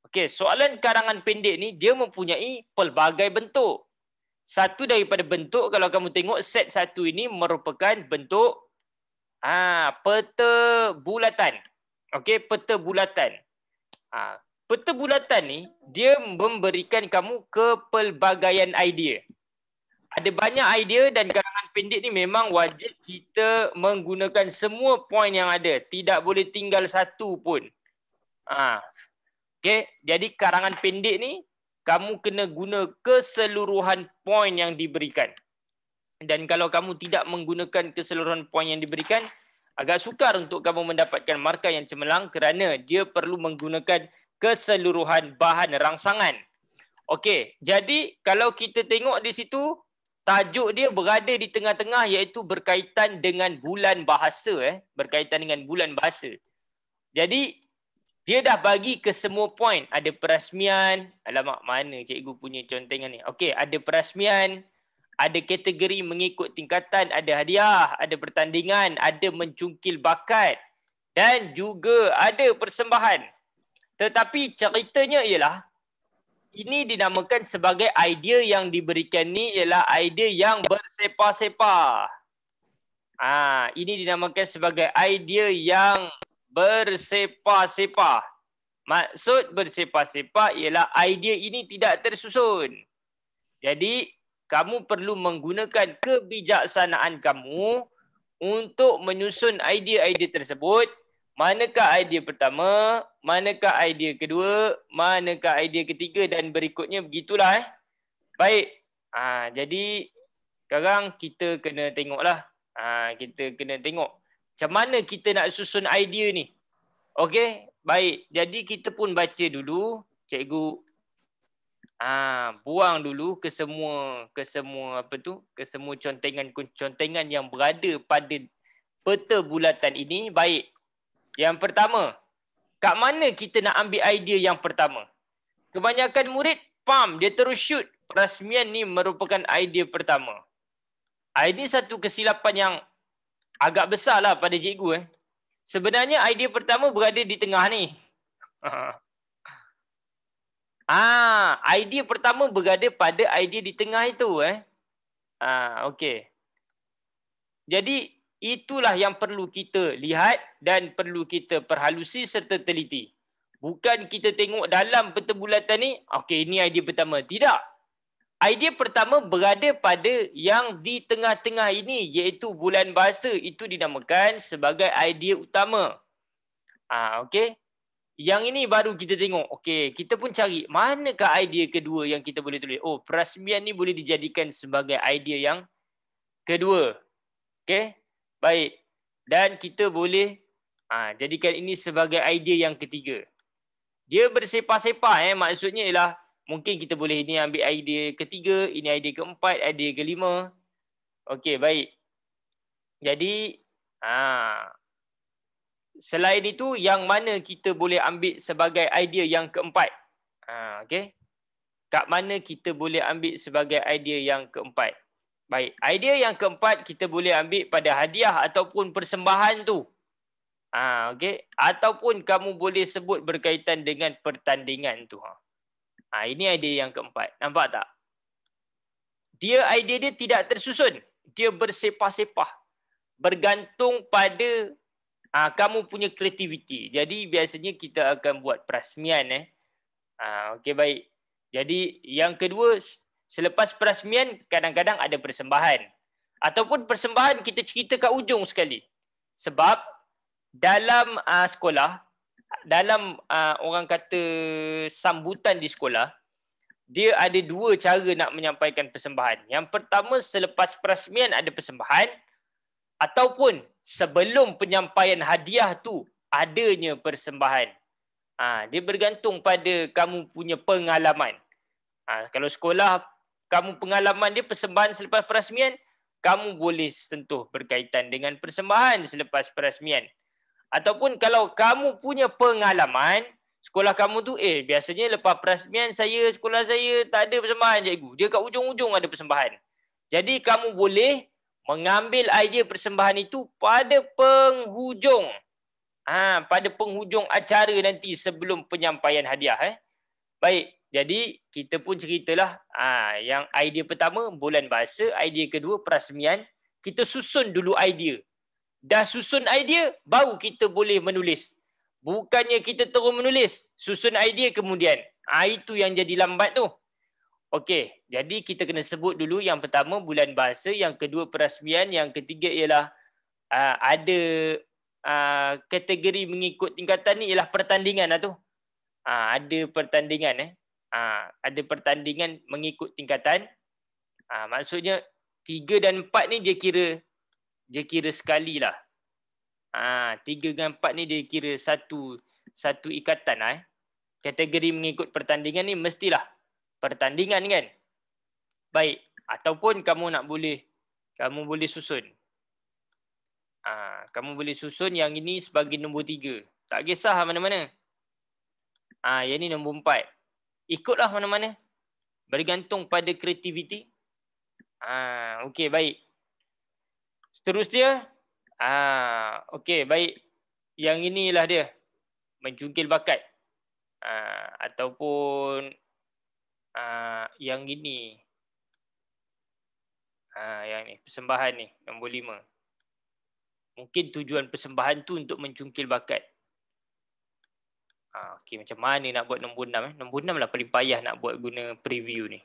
Okey, soalan karangan pendek ni dia mempunyai pelbagai bentuk. Satu daripada bentuk kalau kamu tengok set satu ini merupakan bentuk peta bulatan. Okey, peta bulatan. Peta bulatan ni dia memberikan kamu kepelbagaian idea. Ada banyak idea dan karangan pendek ni memang wajib kita menggunakan semua poin yang ada. Tidak boleh tinggal satu pun. Okey, jadi karangan pendek ni kamu kena guna keseluruhan poin yang diberikan. Dan kalau kamu tidak menggunakan keseluruhan poin yang diberikan, agak sukar untuk kamu mendapatkan markah yang cemerlang kerana dia perlu menggunakan keseluruhan bahan rangsangan. Okey, jadi kalau kita tengok di situ, tajuk dia berada di tengah-tengah iaitu berkaitan dengan bulan bahasa. Berkaitan dengan bulan bahasa. Jadi, dia dah bagi ke semua poin. Ada perasmian. Alamak, mana cikgu punya contengan ni? Okey, ada perasmian. Ada kategori mengikut tingkatan. Ada hadiah. Ada pertandingan. Ada mencungkil bakat. Dan juga ada persembahan. Tetapi ceritanya ialah, ini dinamakan sebagai idea yang diberikan ni ialah idea yang bersepah-sepah. Ini dinamakan sebagai idea yang bersepah-sepah. Maksud bersepah-sepah ialah idea ini tidak tersusun. Jadi, kamu perlu menggunakan kebijaksanaan kamu untuk menyusun idea-idea tersebut. Manakah idea pertama, manakah idea kedua, manakah idea ketiga dan berikutnya begitulah. Baik. Jadi, sekarang kita kena tengoklah. Kita kena tengok macam mana kita nak susun idea ni. Okey, baik. Jadi kita pun baca dulu. Cikgu buang dulu ke semua contengan yang berada pada peta bulatan ini. Baik. Yang pertama, kat mana kita nak ambil idea yang pertama? Kebanyakan murid dia terus shoot. Perasmian ni merupakan idea pertama. Ini satu kesilapan yang agak besar lah pada cikgu. Sebenarnya idea pertama berada di tengah ni. Idea pertama berada pada idea di tengah itu. Okey. Jadi itulah yang perlu kita lihat dan perlu kita perhalusi serta teliti. Bukan kita tengok dalam peta bulatan ni, okey ini idea pertama. Tidak. Idea pertama berada pada yang di tengah-tengah ini iaitu bulan bahasa. Itu dinamakan sebagai idea utama. Okey. Yang ini baru kita tengok. Okey, kita pun cari manakah idea kedua yang kita boleh tulis. Oh, perasmian ni boleh dijadikan sebagai idea yang kedua. Okey. Baik. Dan kita boleh jadikan ini sebagai idea yang ketiga. Dia bersepah-sepah. Maksudnya ialah mungkin kita boleh ini ambil idea ketiga, ini idea keempat, idea kelima. Okey, baik. Jadi, selain itu, yang mana kita boleh ambil sebagai idea yang keempat? Okey. Kat mana kita boleh ambil sebagai idea yang keempat? Baik, idea yang keempat kita boleh ambil pada hadiah ataupun persembahan tu. Okey. Ataupun kamu boleh sebut berkaitan dengan pertandingan tu. Ini idea yang keempat. Nampak tak? Idea dia tidak tersusun. Dia bersepah-sepah. Bergantung pada kamu punya kreativiti. Jadi biasanya kita akan buat perasmian. Okey, baik. Jadi yang kedua, selepas perasmian kadang-kadang ada persembahan. Ataupun persembahan kita cerita kat ujung sekali. Sebab dalam sekolah, dalam orang kata sambutan di sekolah, dia ada dua cara nak menyampaikan persembahan. Yang pertama, selepas perasmian ada persembahan, ataupun sebelum penyampaian hadiah tu adanya persembahan. Dia bergantung pada kamu punya pengalaman. Kalau sekolah, kamu pengalaman dia persembahan selepas perasmian, kamu boleh sentuh berkaitan dengan persembahan selepas perasmian. Ataupun kalau kamu punya pengalaman, sekolah kamu tu, biasanya lepas perasmian sekolah saya tak ada persembahan cikgu. Dia kat ujung-ujung ada persembahan. Jadi kamu boleh mengambil idea persembahan itu pada penghujung. Pada penghujung acara nanti sebelum penyampaian hadiah. Baik, jadi kita pun ceritalah yang idea pertama bulan bahasa, idea kedua perasmian. Kita susun dulu idea. Dah susun idea, baru kita boleh menulis. Bukannya kita terus menulis, susun idea kemudian. Itu yang jadi lambat tu. Okey, jadi kita kena sebut dulu yang pertama bulan bahasa, yang kedua perasmian, yang ketiga ialah ada kategori mengikut tingkatan ni ialah pertandingan lah tu. Ada pertandingan ada pertandingan mengikut tingkatan. Maksudnya 3 dan 4 ni dia kira sekali lah. 3 dan 4 ni dia kira satu ikatan lah. Kategori mengikut pertandingan ni mestilah pertandingan kan. Baik, ataupun kamu boleh susun. Kamu boleh susun yang ini sebagai nombor 3. Tak kisah mana-mana. Yang ni nombor 4. Ikutlah mana-mana. Bergantung pada kreativiti. Okey, baik. Seterusnya, okey, baik. Yang inilah dia. Mencungkil bakat. Ataupun yang ini. Yang ni, persembahan ni, nombor 5. Mungkin tujuan persembahan tu untuk mencungkil bakat. Okey, macam mana nak buat nombor 6? Nombor 6 lah paling payah nak buat guna preview ni.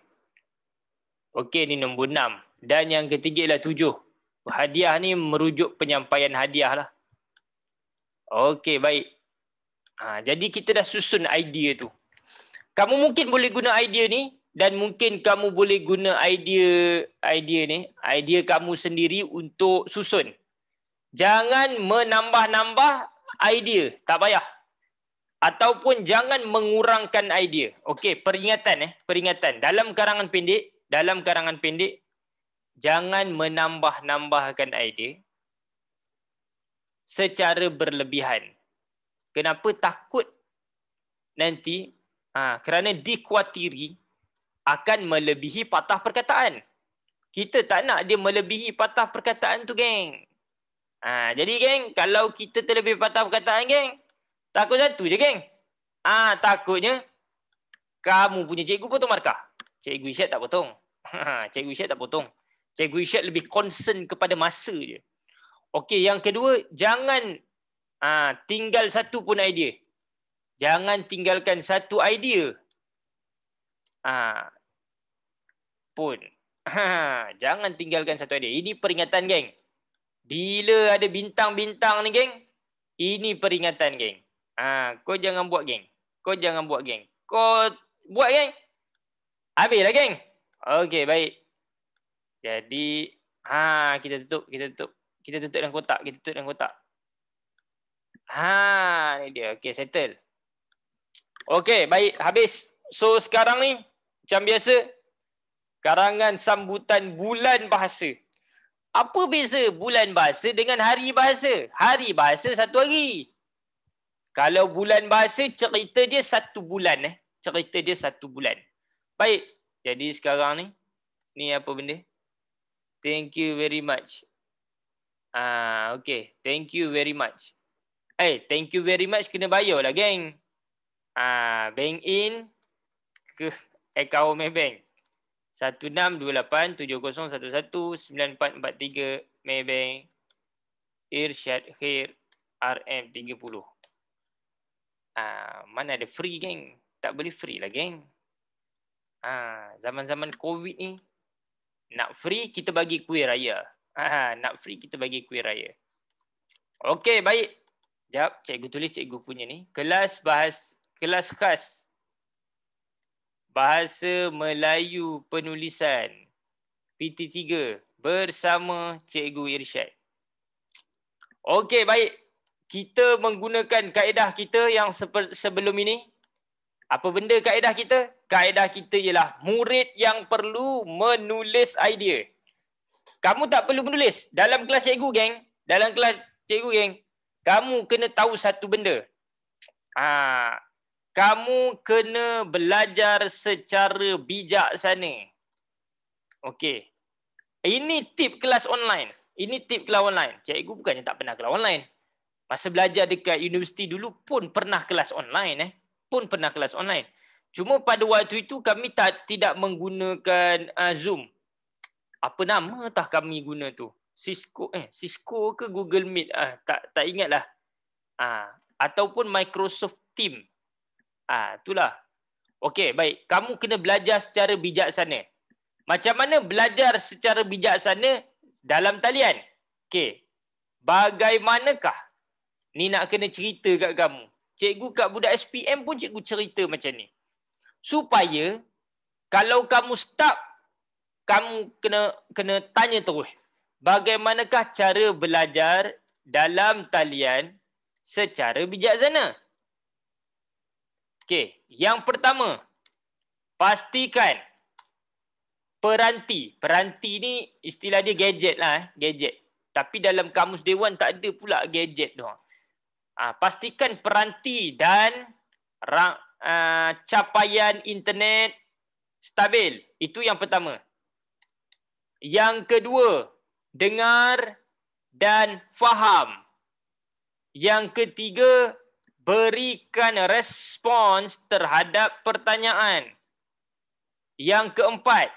Okey, ni nombor 6. Dan yang ketiga ialah 7. Hadiah ni merujuk penyampaian hadiah lah. Okey, baik. Jadi kita dah susun idea tu. Kamu mungkin boleh guna idea ni dan mungkin kamu boleh guna idea kamu sendiri untuk susun. Jangan menambah-nambah idea, tak payah. Ataupun jangan mengurangkan idea. Okey, peringatan. Dalam karangan pendek, jangan menambah-nambahkan idea secara berlebihan. Kenapa? Takut nanti kerana dikhawatiri akan melebihi patah perkataan. Kita tak nak dia melebihi patah perkataan tu, geng. Jadi, geng, kalau kita terlebih patah perkataan, geng, takut satu je, geng. Takutnya kamu punya cikgu potong markah. Cikgu Isyad tak potong. Cikgu Isyad tak potong. Cikgu Isyad lebih concern kepada masa je. Okey, yang kedua, jangan tinggal satu pun idea. Jangan tinggalkan satu idea pun. Jangan tinggalkan satu idea. Ini peringatan, geng. Bila ada bintang-bintang ni, geng, ini peringatan, geng. Kau jangan buat, geng. Kau buat, geng. Habislah, geng. Okey, baik. Jadi, kita tutup dalam kotak. Ni dia. Okey, settle. Okey, baik. Habis. So, sekarang ni, macam biasa, karangan sambutan bulan bahasa. Apa beza bulan bahasa dengan hari bahasa? Hari bahasa satu hari. Kalau bulan bahasa, cerita dia 1 bulan. Cerita dia 1 bulan. Baik. Jadi sekarang ni apa benda? Thank you very much. Okay. Thank you very much. Thank you very much kena bayar lah, geng. Bank in ke akaun Maybank. 162870119443 Maybank Irsyad Khair RM30. Mana ada free, geng? Tak boleh free lah, geng. Zaman-zaman COVID ni, nak free kita bagi kuih raya. Nak free kita bagi kuih raya. Okey, baik. Sekejap, cikgu tulis cikgu punya ni. Kelas khas Bahasa Melayu Penulisan PT3 bersama Cikgu Irsyad. Okey, baik. Kita menggunakan kaedah kita yang sebelum ini. Apa benda kaedah kita? Kaedah kita ialah murid yang perlu menulis idea. Kamu tak perlu menulis. Dalam kelas cikgu, geng. Kamu kena tahu satu benda. Kamu kena belajar secara bijaksana. Okey. Ini tip kelas online. Cikgu bukannya tak pernah kelas online. Masa belajar dekat universiti dulu pun pernah kelas online. Cuma pada waktu itu kami tidak menggunakan Zoom. Apa nama tah kami guna tu? Cisco ke Google Meet? Tak ingatlah. Ataupun Microsoft Team. Itulah. Okey, baik. Kamu kena belajar secara bijaksana. Macam mana belajar secara bijaksana dalam talian? Okey. Bagaimanakah? Ni nak kena cerita kat kamu. Cikgu kat budak SPM pun cikgu cerita macam ni. Supaya kalau kamu stuck, kamu kena tanya terus. Bagaimanakah cara belajar dalam talian secara bijaksana? Okey, yang pertama, pastikan peranti. Peranti ni istilah dia gadget lah, gadget. Tapi dalam kamus dewan tak ada pula gadget tu. Pastikan peranti dan capaian internet stabil. Itu yang pertama. Yang kedua, dengar dan faham. Yang ketiga, berikan respons terhadap pertanyaan. Yang keempat,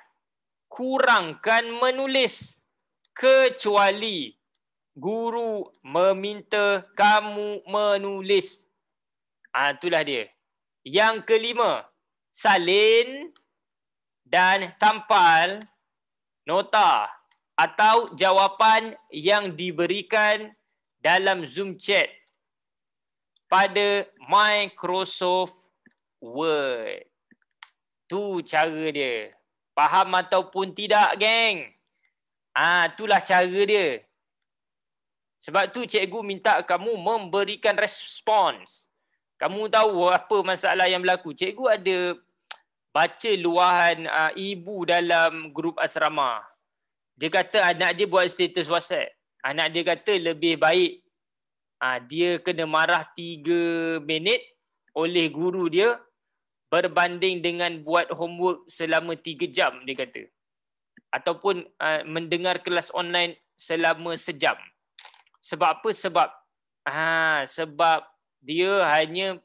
kurangkan menulis kecuali guru meminta kamu menulis. Itulah dia. Yang kelima, salin dan tampal nota atau jawapan yang diberikan dalam Zoom chat pada Microsoft Word. Tu cara dia. Faham ataupun tidak, geng? Itulah cara dia. Sebab tu cikgu minta kamu memberikan respons. Kamu tahu apa masalah yang berlaku. Cikgu ada baca luahan ibu dalam grup asrama. Dia kata anak dia buat status WhatsApp. Anak dia kata lebih baik dia kena marah 3 minit oleh guru dia berbanding dengan buat homework selama 3 jam, dia kata. Ataupun mendengar kelas online selama sejam. Sebab apa? Sebab dia hanya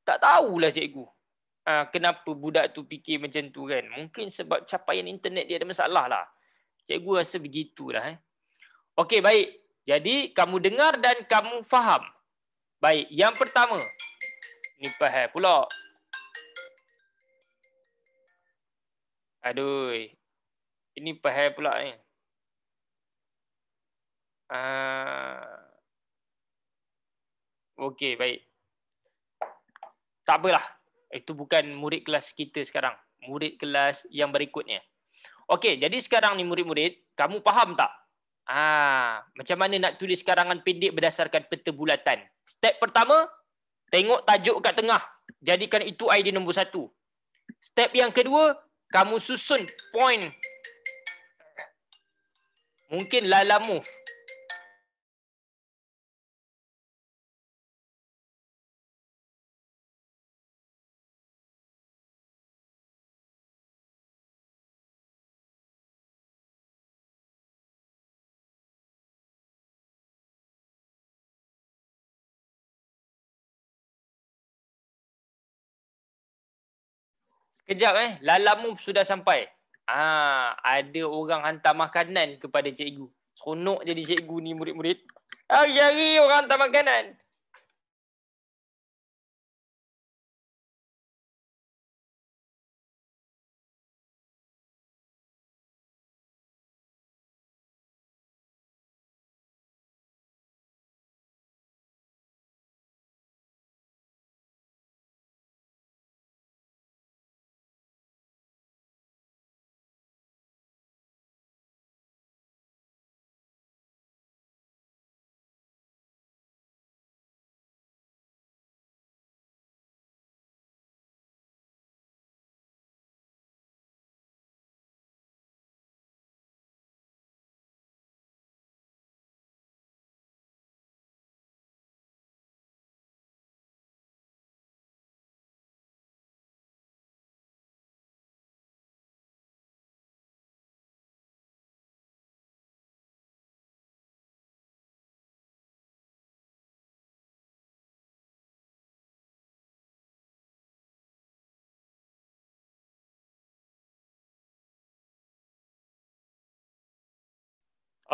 tak tahulah cikgu. Kenapa budak tu fikir macam tu kan. Mungkin sebab capaian internet dia ada masalah lah. Cikgu rasa begitulah. Okey, baik. Jadi, kamu dengar dan kamu faham. Baik, yang pertama. Ni faham pula. Aduh. Ini faham pula ni. Okey, baik. Tak apalah. Itu bukan murid kelas kita sekarang. Murid kelas yang berikutnya. Okey, jadi sekarang ni murid-murid, kamu faham tak? Macam mana nak tulis karangan pendek berdasarkan peta bulatan? Step pertama, tengok tajuk kat tengah. Jadikan itu idea nombor 1. Step yang kedua, kamu susun point. Mungkin Lala move. Sekejap Lala move sudah sampai. Ada orang hantar makanan kepada cikgu. Seronok jadi cikgu ni murid-murid. Hari-hari orang hantar makanan.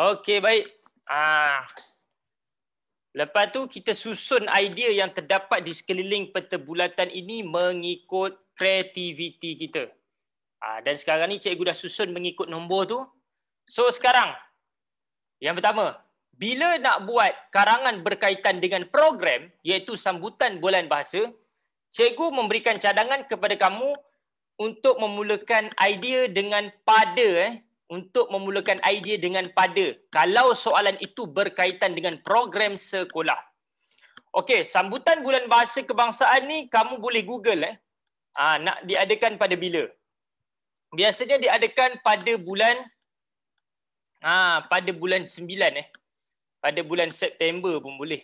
Okey, baik. Lepas tu kita susun idea yang terdapat di sekeliling peta bulatan ini mengikut kreativiti kita. Dan sekarang ni cikgu dah susun mengikut nombor tu. So sekarang, yang pertama, bila nak buat karangan berkaitan dengan program, iaitu sambutan bulan bahasa, cikgu memberikan cadangan kepada kamu untuk memulakan idea dengan pada. Untuk memulakan idea dengan pada. Kalau soalan itu berkaitan dengan program sekolah. Okey, sambutan bulan bahasa kebangsaan ni kamu boleh Google nak diadakan pada bila. Biasanya diadakan pada bulan pada bulan 9 pada bulan September pun boleh.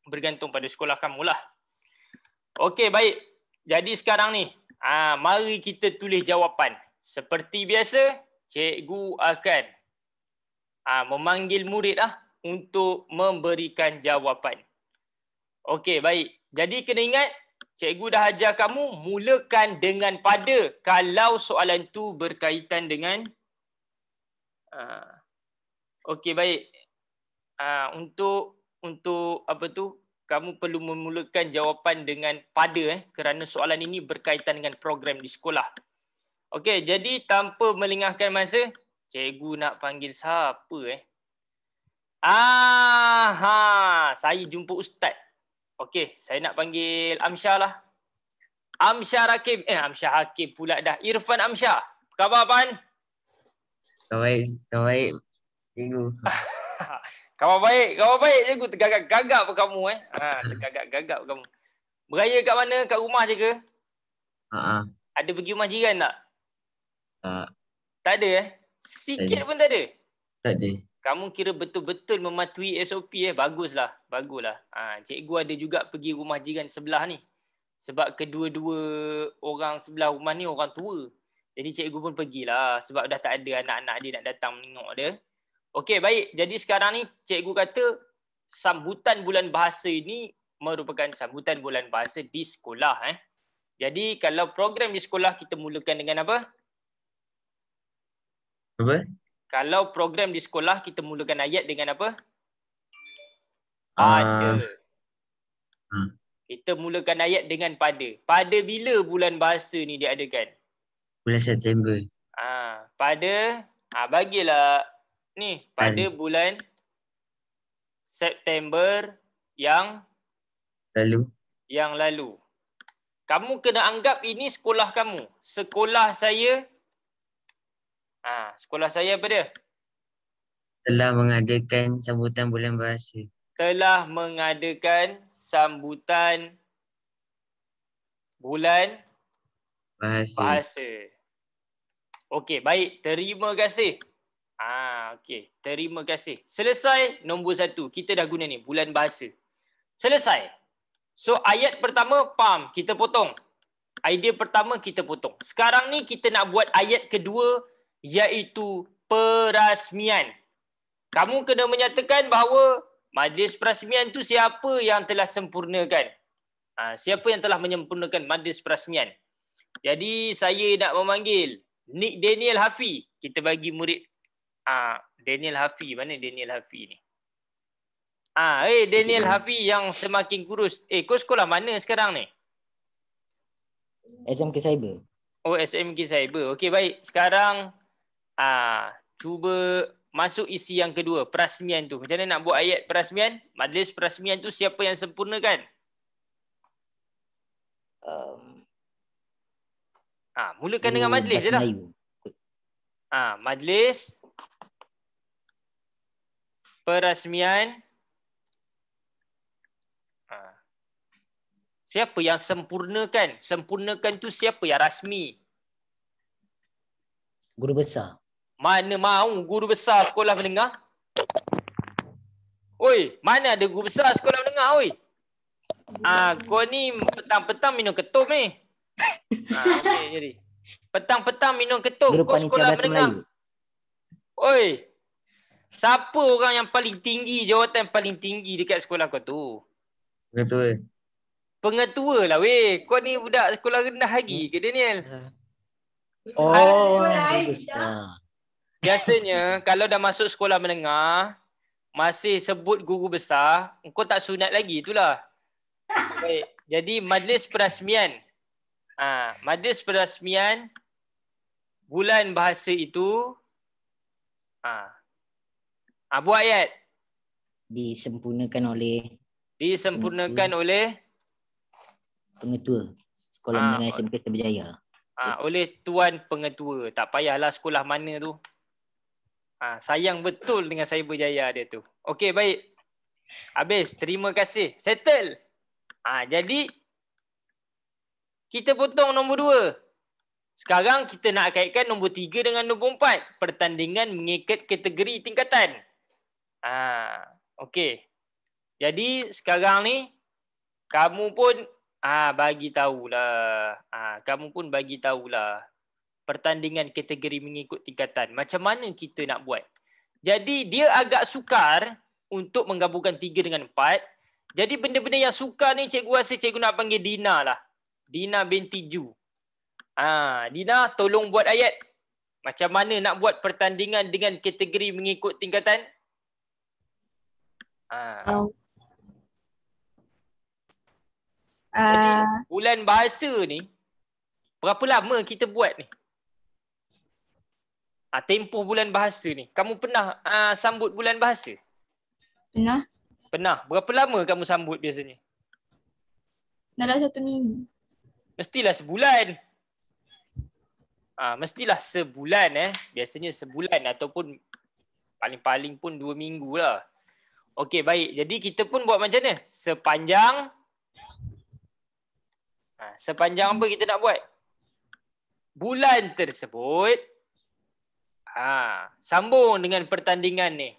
Bergantung pada sekolah kamu lah. Okey, baik. Jadi sekarang ni, mari kita tulis jawapan. Seperti biasa, cikgu akan memanggil murid untuk memberikan jawapan. Okey, baik. Jadi kena ingat, cikgu dah ajar kamu mulakan dengan pada kalau soalan tu berkaitan dengan okey, baik. Untuk apa tu? Kamu perlu memulakan jawapan dengan pada kerana soalan ini berkaitan dengan program di sekolah. Okey, jadi tanpa melengahkan masa, cikgu nak panggil siapa saya jumpa ustaz. Okey, saya nak panggil Amsyah lah. Amsyah Hakim. Amsyah Hakim pula dah. Irfan Amsyah. Apa khabar, Pan? Kau baik, cikgu. Khabar baik cikgu. Tergagap-gagap pun kamu tergagap-gagap kamu. Beraya kat mana? Kat rumah je ke? Ada pergi rumah jiran tak? Tak ada Sikit pun tak ada? Tak ada. Kamu kira betul-betul mematuhi SOP Baguslah. Cikgu ada juga pergi rumah jiran sebelah ni. Sebab kedua-dua orang sebelah rumah ni orang tua. Jadi cikgu pun pergilah sebab dah tak ada anak-anak dia nak datang menengok dia. Okey, baik. Jadi sekarang ni cikgu kata sambutan bulan bahasa ini merupakan sambutan bulan bahasa di sekolah. Jadi kalau program di sekolah kita mulakan dengan apa? Apa? Kalau program di sekolah kita mulakan ayat dengan apa? Pada. Kita mulakan ayat dengan pada. Pada bila bulan bahasa ni diadakan? Bulan September. Pada bagilah ni pada bulan September yang lalu. Kamu kena anggap ini sekolah kamu. Sekolah saya sekolah saya apa dia? Telah mengadakan sambutan bulan bahasa. Telah mengadakan sambutan bulan bahasa. Okey, baik. Terima kasih. Okey. Terima kasih. Selesai nombor 1. Kita dah guna ni. Bulan bahasa. Selesai. So, ayat pertama, faham. Kita potong. Idea pertama, kita potong. Sekarang ni kita nak buat ayat kedua, iaitu perasmian. Kamu kena menyatakan bahawa majlis perasmian tu siapa yang telah sempurnakan. Siapa yang telah menyempurnakan majlis perasmian. Jadi saya nak memanggil Nik Daniel Hafi. Kita bagi murid Daniel Hafi. Mana Daniel Hafi ni? Daniel Hafi yang semakin kurus. Kau sekolah mana sekarang ni? SMK Cyber. Oh, SMK Cyber. Okey, baik. Sekarang cuba masuk isi yang kedua, perasmian tu. Macam mana nak buat ayat perasmian? Majlis perasmian tu siapa yang sempurnakan? Mulakan dengan majlis je lah. Majlis perasmian. Siapa yang sempurnakan? Sempurnakan tu siapa yang rasmi? Guru besar. Mana mau guru besar sekolah menengah? Oi, mana ada guru besar sekolah menengah, oi? Kau ni petang-petang minum ketum ni. Okey, jadi. Petang-petang minum ketum, kau sekolah menengah. Oi. Siapa orang yang paling tinggi, jawatan paling tinggi dekat sekolah kau tu? Pengetua. Pengetua lah weh. Kau ni budak sekolah rendah lagi ke Daniel? biasanya kalau dah masuk sekolah menengah, masih sebut guru besar, engkau tak sunat lagi, itulah. Baik. Jadi majlis perasmian. Majlis perasmian bulan bahasa itu buat ayat. Disempurnakan oleh Disempurnakan oleh pengetua Sekolah Menengah SMK Berjaya. Oleh Tuan Pengetua. Tak payahlah sekolah mana tu. Sayang betul dengan saya berjaya dia tu. Okey, baik. Habis. Terima kasih. Settle. Jadi, kita potong nombor 2. Sekarang kita nak kaitkan nombor 3 dengan nombor 4. Pertandingan mengikut kategori tingkatan. Okey. Jadi, sekarang ni, kamu pun bagi tahulah. Kamu pun bagi tahulah pertandingan kategori mengikut tingkatan. Macam mana kita nak buat? Jadi dia agak sukar untuk menggabungkan 3 dengan 4. Jadi benda-benda yang sukar ni cikgu rasa cikgu nak panggil Dina lah. Dina binti Ju. Dina tolong buat ayat. Macam mana nak buat pertandingan dengan kategori mengikut tingkatan? Jadi bulan bahasa ni berapa lama kita buat ni? Tempoh bulan bahasa ni. Kamu pernah sambut bulan bahasa? Pernah. Pernah. Berapa lama kamu sambut biasanya? Dalam 1 minggu. Mestilah sebulan. Mestilah sebulan Biasanya sebulan ataupun paling-paling pun 2 minggu lah. Okey, baik. Jadi kita pun buat macam mana? Sepanjang apa kita nak buat? Bulan tersebut sambung dengan pertandingan ni.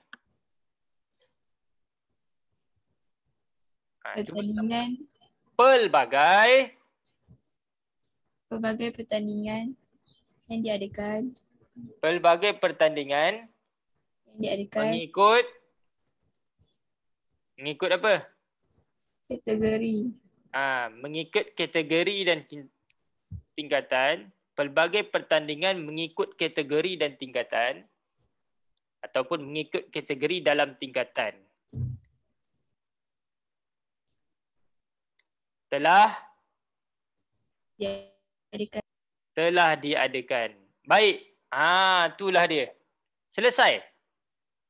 Pertandingan. Pelbagai pertandingan yang diadakan. Pelbagai pertandingan yang diadakan. Mengikut apa? Kategori. Mengikut kategori dan tingkatan. Pelbagai pertandingan mengikut kategori dan tingkatan ataupun mengikut kategori dalam tingkatan. Telah diadakan. Baik. Itulah dia. Selesai.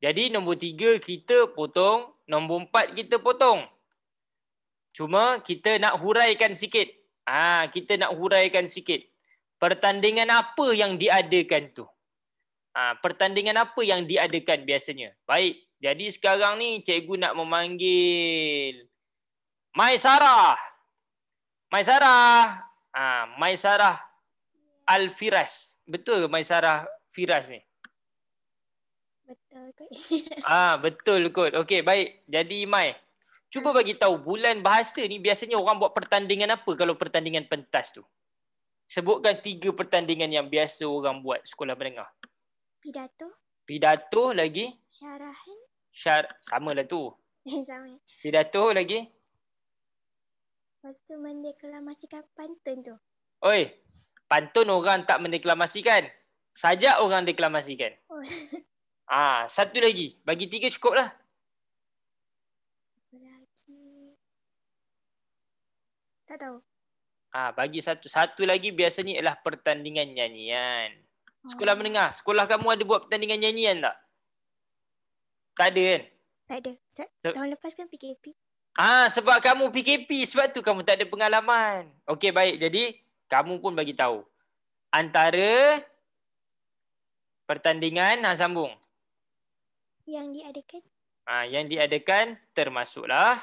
Jadi nombor 3 kita potong, nombor 4 kita potong. Cuma kita nak huraikan sikit. Kita nak huraikan sikit. Pertandingan apa yang diadakan tu? Pertandingan apa yang diadakan biasanya? Baik. Jadi sekarang ni cikgu nak memanggil Maisarah. Maisarah Al-Firas. Betul ke Maisarah Firas ni? Betul kot. Betul kot. Okey, baik. Jadi Mai, cuba bagi tahu bulan bahasa ni biasanya orang buat pertandingan apa kalau pertandingan pentas tu? Sebutkan 3 pertandingan yang biasa orang buat sekolah menengah. Pidato lagi? Syarahan. Samalah tu. Sama. Pidato lagi? Lepas tu mendeklamasikan pantun tu. Oi, pantun orang tak mendeklamasikan. Sajak orang deklamasikan. Oh. Satu lagi. Bagi 3 cukup lah. Lagi. Tak tahu. Bagi satu lagi biasanya ialah pertandingan nyanyian. Sekolah menengah, sekolah kamu ada buat pertandingan nyanyian tak? Tak ada kan? Tak ada. Tahun lepas kan PKP. Sebab kamu PKP, sebab tu kamu tak ada pengalaman. Okey, baik. Jadi, kamu pun bagi tahu. Antara pertandingan, sambung. Yang diadakan. Yang diadakan termasuklah.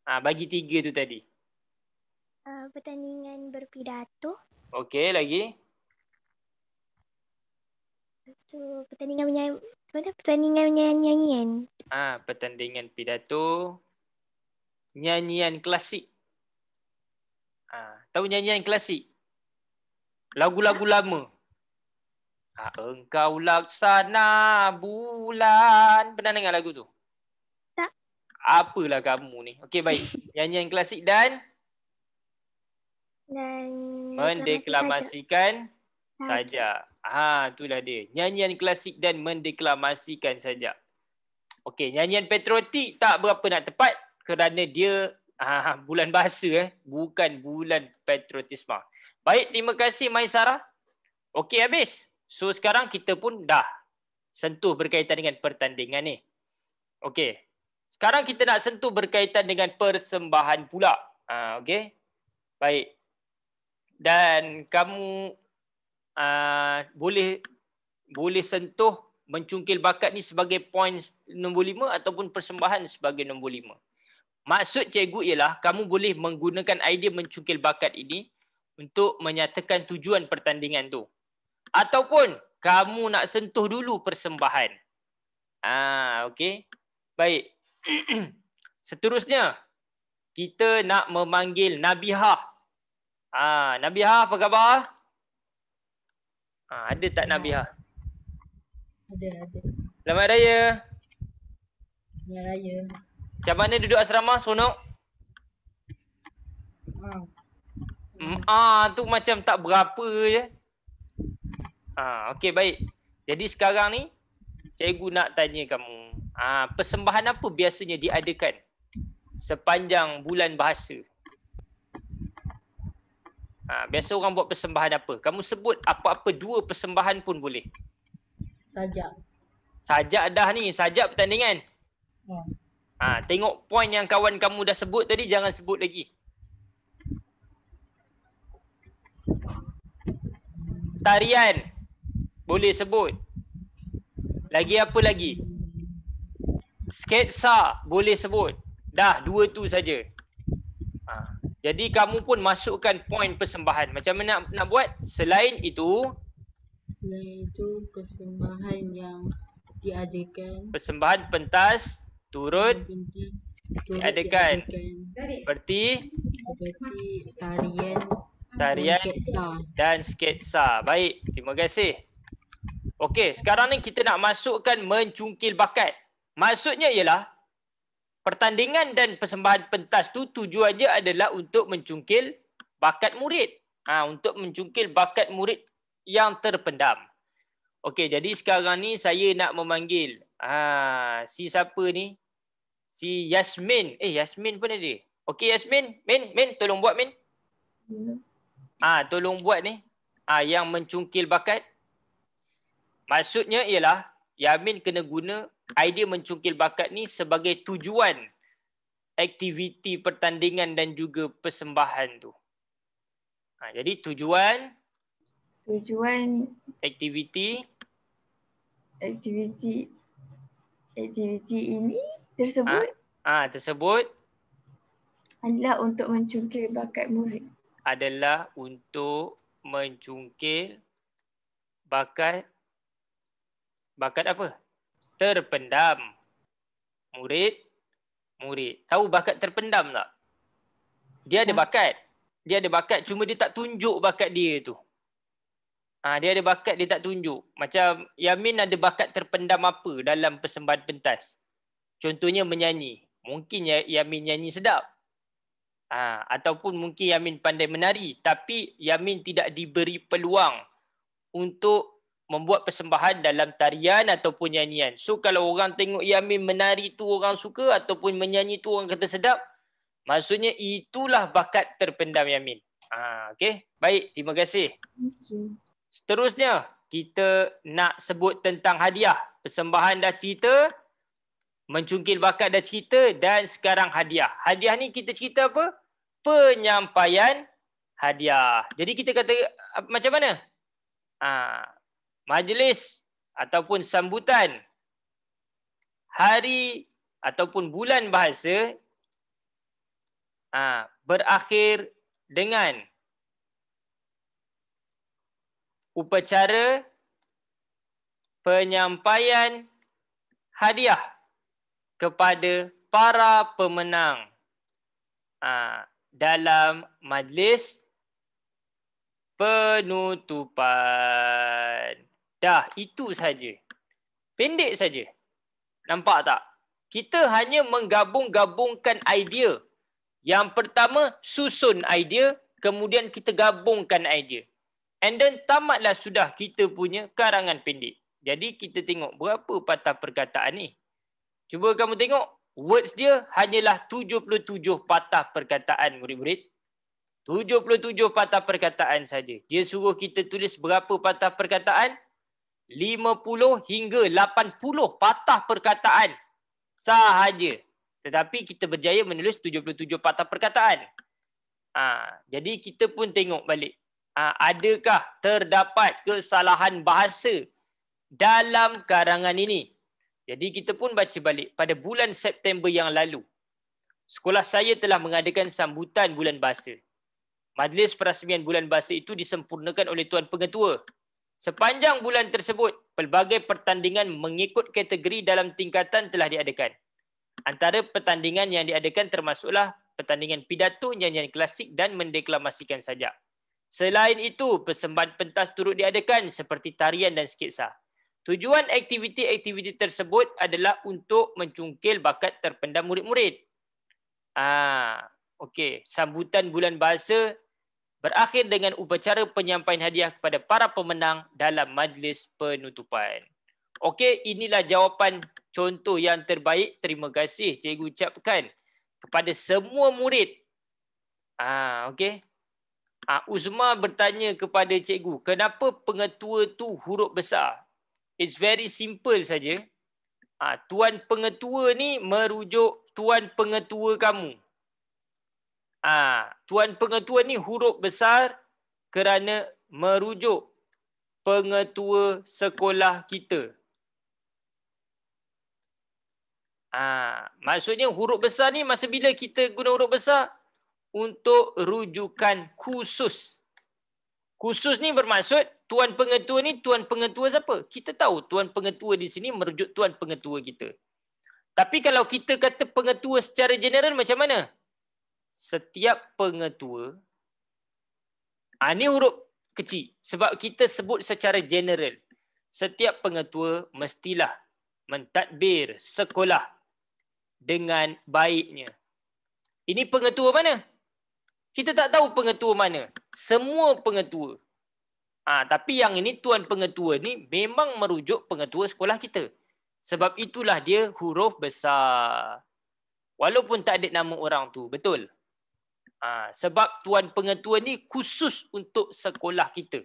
Bagi 3 tu tadi. Pertandingan berpidato. Okey, lagi. So, pertandingan nyanyian. Pertandingan pidato. Nyanyian klasik. Tahu nyanyian klasik? Lagu-lagu lama. Engkau laksana bulan. Pernah dengar lagu tu? Tak. Apalah kamu ni. Okey, baik. Nyanyian klasik dan mendeklamasikan Sajak. Itulah dia. Nyanyian klasik dan mendeklamasikan sajak. Okey, nyanyian patriotik tak berapa nak tepat kerana dia bulan bahasa bukan bulan patriotisme. Baik, terima kasih Maisara. Okey, habis. So sekarang kita pun dah sentuh berkaitan dengan pertandingan ni. Okey. Sekarang kita nak sentuh berkaitan dengan persembahan pula. Okey. Baik. Dan kamu boleh sentuh mencungkil bakat ni sebagai poin nombor 5 ataupun persembahan sebagai nombor 5. Maksud cikgu ialah kamu boleh menggunakan idea mencungkil bakat ini untuk menyatakan tujuan pertandingan tu. Ataupun kamu nak sentuh dulu persembahan. Okey. Baik. Seterusnya, kita nak memanggil Nabihah. Nabihah, apa khabar? Ada tak Nabihah? Ada. Selamat Raya. Selamat Raya. Macam mana duduk asrama, seronok? Tu macam tak berapa je. Okey, baik. Jadi sekarang ni, cikgu nak tanya kamu. Persembahan apa biasanya diadakan sepanjang bulan bahasa? Biasa orang buat persembahan apa? Kamu sebut apa-apa 2 persembahan pun boleh. Sajak. Sajak dah ni, sajak pertandingan. Tengok poin yang kawan kamu dah sebut tadi, jangan sebut lagi. Tarian boleh sebut. Lagi apa lagi? Sketsa boleh sebut. Dah 2 tu saja. Jadi kamu pun masukkan poin persembahan. Macam mana nak buat? Selain itu persembahan yang diadakan. Persembahan pentas turut diadakan. Seperti tarian dan sketsa. Baik, terima kasih. Okey, sekarang ni kita nak masukkan mencungkil bakat. Maksudnya ialah pertandingan dan persembahan pentas tu tujuannya adalah untuk mencungkil bakat murid. Untuk mencungkil bakat murid yang terpendam. Okey, jadi sekarang ni saya nak memanggil si siapa ni? Si Yasmin. Yasmin pun ada. Okey Yasmin, Min tolong buat Min. Tolong buat ni. Yang mencungkil bakat. Maksudnya ialah Yamin kena guna idea mencungkil bakat ni sebagai tujuan aktiviti pertandingan dan juga persembahan tu. Jadi tujuan aktiviti ini tersebut tersebut adalah untuk mencungkil bakat murid. Adalah untuk mencungkil bakat apa? Terpendam. Murid. Tahu bakat terpendam tak? Dia ada bakat. Dia ada bakat, cuma dia tak tunjuk bakat dia tu. Dia ada bakat, dia tak tunjuk. Macam Yamin ada bakat terpendam apa dalam persembahan pentas? Contohnya menyanyi. Mungkin Yamin nyanyi sedap. Ataupun mungkin Yamin pandai menari. Tapi Yamin tidak diberi peluang untuk membuat persembahan dalam tarian ataupun nyanyian. So kalau orang tengok Yamin menari tu orang suka ataupun menyanyi tu orang kata sedap, maksudnya itulah bakat terpendam Yamin. Okey. Baik, terima kasih. Okay. Seterusnya, kita nak sebut tentang hadiah. Persembahan dah cerita, mencungkil bakat dah cerita dan sekarang hadiah. Hadiah ni kita cerita apa? Penyampaian hadiah. Jadi kita kata macam mana? Majlis ataupun sambutan hari ataupun bulan bahasa berakhir dengan upacara penyampaian hadiah kepada para pemenang dalam majlis penutupan. Dah, itu saja. Pendek saja. Nampak tak? Kita hanya menggabung-gabungkan idea. Yang pertama, susun idea. Kemudian kita gabungkan idea. And then tamatlah sudah kita punya karangan pendek. Jadi kita tengok berapa patah perkataan ni. Cuba kamu tengok, words dia hanyalah 77 patah perkataan murid-murid. 77 patah perkataan saja. Dia suruh kita tulis berapa patah perkataan? 50 hingga 80 patah perkataan sahaja. Tetapi kita berjaya menulis 77 patah perkataan. Jadi kita pun tengok balik. Adakah terdapat kesalahan bahasa dalam karangan ini? Jadi kita pun baca balik. Pada bulan September yang lalu, sekolah saya telah mengadakan sambutan bulan bahasa. Majlis perasmian bulan bahasa itu disempurnakan oleh Tuan Pengetua. Sepanjang bulan tersebut, pelbagai pertandingan mengikut kategori dalam tingkatan telah diadakan. Antara pertandingan yang diadakan termasuklah pertandingan pidato, nyanyian klasik dan mendeklamasikan sajak. Selain itu, persembahan pentas turut diadakan seperti tarian dan sketsa. Tujuan aktiviti-aktiviti tersebut adalah untuk mencungkil bakat terpendam murid-murid. Okey, sambutan bulan bahasa berakhir dengan upacara penyampaian hadiah kepada para pemenang dalam majlis penutupan. Okey, inilah jawapan contoh yang terbaik. Terima kasih cikgu ucapkan kepada semua murid. Okey. Uzma bertanya kepada cikgu, kenapa pengetua tu huruf besar? It's very simple saja. Tuan pengetua ni merujuk tuan pengetua kamu. Tuan pengetua ni huruf besar kerana merujuk pengetua sekolah kita. Maksudnya huruf besar ni masa bila kita guna huruf besar? Untuk rujukan khusus. Khusus ni bermaksud tuan pengetua ni tuan pengetua siapa? Kita tahu tuan pengetua di sini merujuk tuan pengetua kita. Tapi kalau kita kata pengetua secara general macam mana? Setiap pengetua, ni huruf kecil sebab kita sebut secara general. Setiap pengetua mestilah mentadbir sekolah dengan baiknya. Ini pengetua mana? Kita tak tahu pengetua mana. Semua pengetua. Tapi yang ini tuan pengetua ni memang merujuk pengetua sekolah kita. Sebab itulah dia huruf besar. Walaupun tak ada nama orang tu. Betul? Sebab tuan pengetua ni khusus untuk sekolah kita.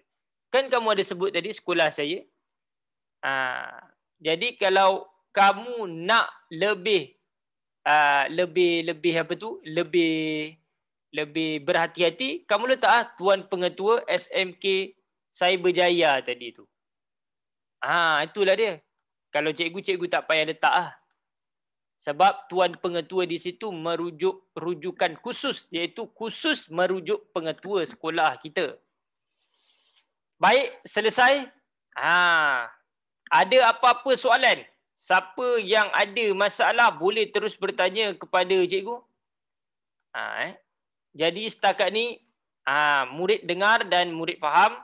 Kan kamu ada sebut tadi sekolah saya. Jadi kalau kamu nak lebih berhati-hati, kamu letak tuan pengetua SMK Cyberjaya tadi tu. Itulah dia. Kalau cikgu tak payah letak . Sebab tuan pengetua di situ merujuk rujukan khusus, iaitu khusus merujuk pengetua sekolah kita. Baik, selesai. Ada apa-apa soalan? Siapa yang ada masalah boleh terus bertanya kepada cikgu. Jadi setakat ni murid dengar dan murid faham.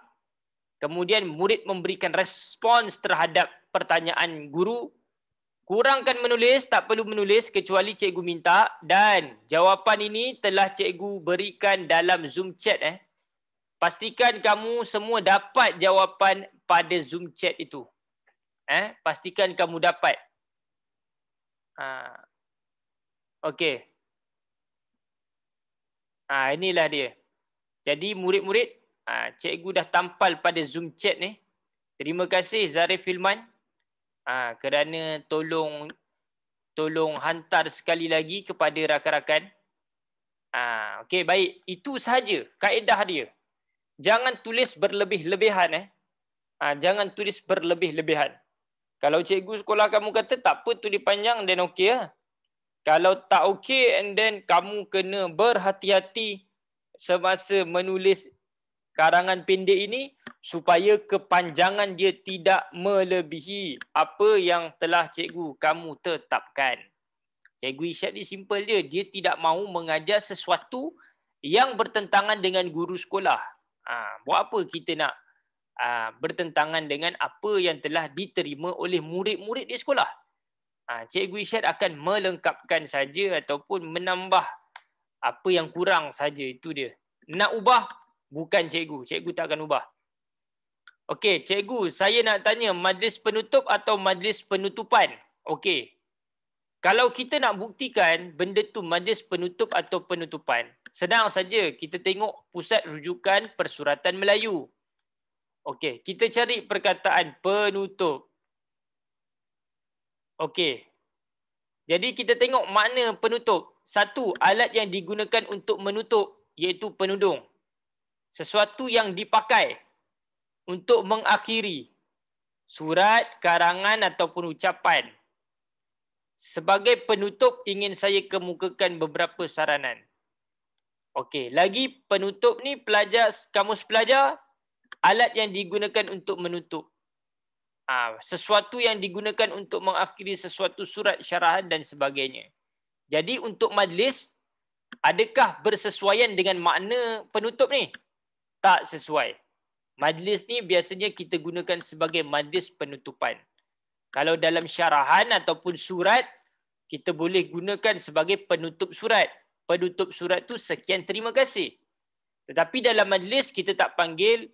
Kemudian murid memberikan respons terhadap pertanyaan guru. Kurangkan menulis, tak perlu menulis kecuali cikgu minta. Dan jawapan ini telah cikgu berikan dalam Zoom chat. Pastikan kamu semua dapat jawapan pada Zoom chat itu. Pastikan kamu dapat. Okey. Inilah dia. Jadi murid-murid, cikgu dah tampal pada Zoom chat ni. Terima kasih Zarif Filman kerana tolong hantar sekali lagi kepada rakan-rakan. Okey, baik. Itu sahaja kaedah dia. Jangan tulis berlebih-lebihan. Jangan tulis berlebih-lebihan. Kalau cikgu sekolah kamu kata tak apa tulis panjang, then okey lah. Kalau tak okey, and then kamu kena berhati-hati semasa menulis karangan pendek ini supaya kepanjangan dia tidak melebihi apa yang telah cikgu kamu tetapkan. Cikgu Isyad ni simple dia. Dia tidak mahu mengajar sesuatu yang bertentangan dengan guru sekolah. Buat apa kita nak bertentangan dengan apa yang telah diterima oleh murid-murid di sekolah? Cikgu Isyad akan melengkapkan saja ataupun menambah apa yang kurang saja. Itu dia. Nak ubah, bukan cikgu. Cikgu tak akan ubah. Okey, cikgu, saya nak tanya majlis penutup atau majlis penutupan? Okey. Kalau kita nak buktikan benda tu majlis penutup atau penutupan, senang saja kita tengok pusat rujukan persuratan Melayu. Okey, kita cari perkataan penutup. Okey. Jadi kita tengok makna penutup. Satu, alat yang digunakan untuk menutup, iaitu penudung. Sesuatu yang dipakai untuk mengakhiri surat, karangan ataupun ucapan. Sebagai penutup ingin saya kemukakan beberapa saranan. Okey, lagi penutup ni pelajar, kamus pelajar, alat yang digunakan untuk menutup. Sesuatu yang digunakan untuk mengakhiri sesuatu surat, syarahan dan sebagainya. Jadi untuk majlis, adakah bersesuaian dengan makna penutup ni? Tak sesuai. Majlis ni biasanya kita gunakan sebagai majlis penutupan. Kalau dalam syarahan ataupun surat, kita boleh gunakan sebagai penutup surat. Penutup surat tu sekian terima kasih. Tetapi dalam majlis kita tak panggil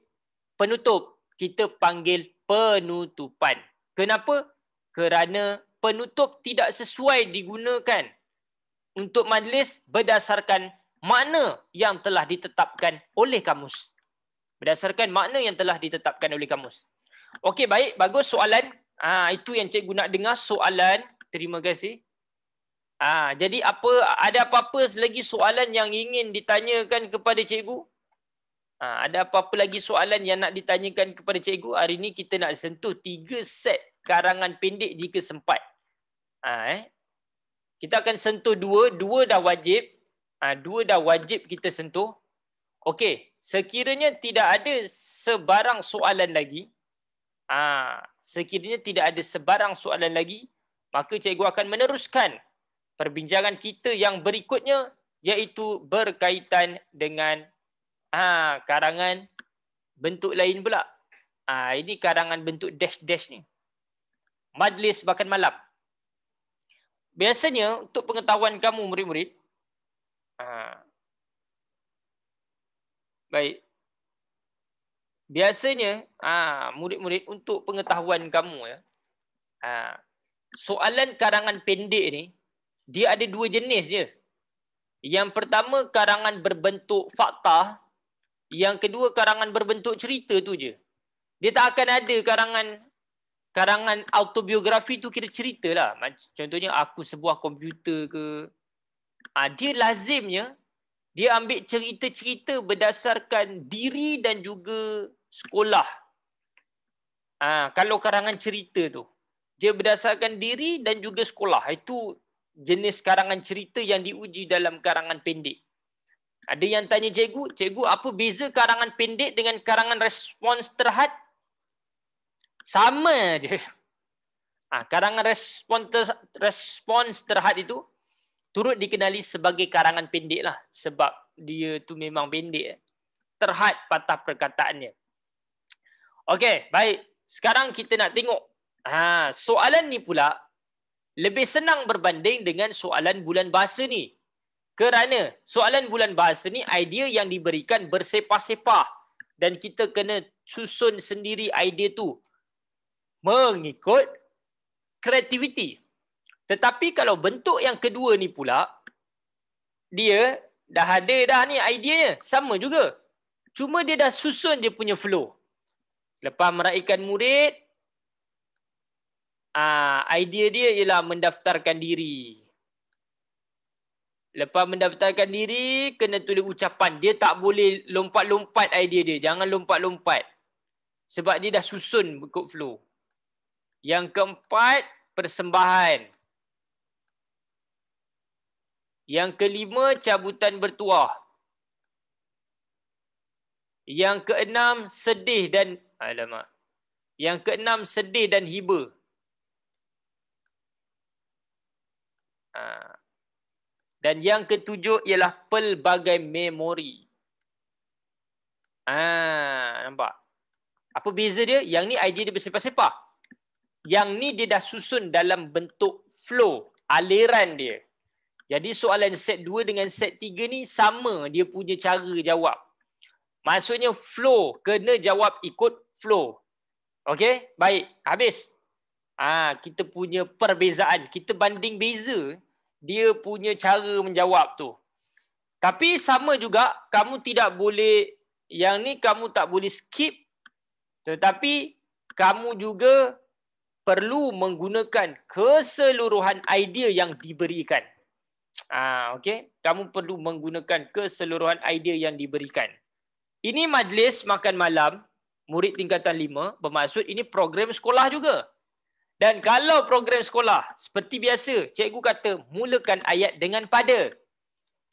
penutup. Kita panggil penutupan. Kenapa? Kerana penutup tidak sesuai digunakan untuk majlis berdasarkan makna yang telah ditetapkan oleh kamus. Berdasarkan makna yang telah ditetapkan oleh kamus. Okey, baik. Bagus soalan. Itu yang cikgu nak dengar, soalan. Terima kasih. Jadi ada apa-apa lagi soalan yang ingin ditanyakan kepada cikgu? Ada apa-apa lagi soalan yang nak ditanyakan kepada cikgu? Hari ini kita nak sentuh 3 set karangan pendek jika sempat. Kita akan sentuh 2 dah wajib. 2 dah wajib kita sentuh. Okey, sekiranya tidak ada sebarang soalan lagi, maka cikgu akan meneruskan perbincangan kita yang berikutnya, iaitu berkaitan dengan karangan bentuk lain pula. Ini karangan bentuk dash-dash ni. Majlis makan malam. Biasanya untuk pengetahuan kamu murid-murid, baik. Biasanya murid-murid, untuk pengetahuan kamu ya, soalan karangan pendek ni dia ada 2 jenis je. Yang pertama karangan berbentuk fakta, yang kedua karangan berbentuk cerita tu je. Dia tak akan ada karangan autobiografi tu kira cerita lah. Contohnya aku sebuah komputer ke. Dia lazimnya dia ambil cerita-cerita berdasarkan diri dan juga sekolah. Kalau karangan cerita tu, dia berdasarkan diri dan juga sekolah. Itu jenis karangan cerita yang diuji dalam karangan pendek. Ada yang tanya cikgu, apa beza karangan pendek dengan karangan respons terhad? Sama je. Karangan respons terhad itu turut dikenali sebagai karangan pendek lah. Sebab dia tu memang pendek. Terhad patah perkataannya. Okey, baik. Sekarang kita nak tengok. Soalan ni pula lebih senang berbanding dengan soalan bulan bahasa ni. Kerana soalan bulan bahasa ni idea yang diberikan bersepah-sepah. Dan kita kena susun sendiri idea tu mengikut kreativiti. Tetapi kalau bentuk yang kedua ni pula, dia dah ada dah ni ideanya. Sama juga. Cuma dia dah susun dia punya flow. Lepas meraihkan murid, idea dia ialah mendaftarkan diri. Lepas mendaftarkan diri, kena tulis ucapan. Dia tak boleh lompat-lompat idea dia. Jangan lompat-lompat. Sebab dia dah susun ikut flow. Yang keempat, persembahan. Yang kelima, cabutan bertuah. Yang keenam, sedih dan Yang keenam, sedih dan hiba. Dan yang ketujuh ialah pelbagai memori. Nampak? Apa beza dia? Yang ni idea dia bersepah-sepah. Yang ni dia dah susun dalam bentuk flow, aliran dia. Jadi soalan set 2 dengan set 3 ni sama dia punya cara jawab. Maksudnya flow, kena jawab ikut flow. Okey, baik. Habis. Kita punya perbezaan. Kita banding beza dia punya cara menjawab tu. Tapi sama juga, kamu tidak boleh, yang ni kamu tak boleh skip. Tetapi kamu juga perlu menggunakan keseluruhan idea yang diberikan. Okey, kamu perlu menggunakan keseluruhan idea yang diberikan. Ini majlis makan malam murid tingkatan 5, bermaksud ini program sekolah juga. Dan kalau program sekolah, seperti biasa, cikgu kata mulakan ayat dengan pada.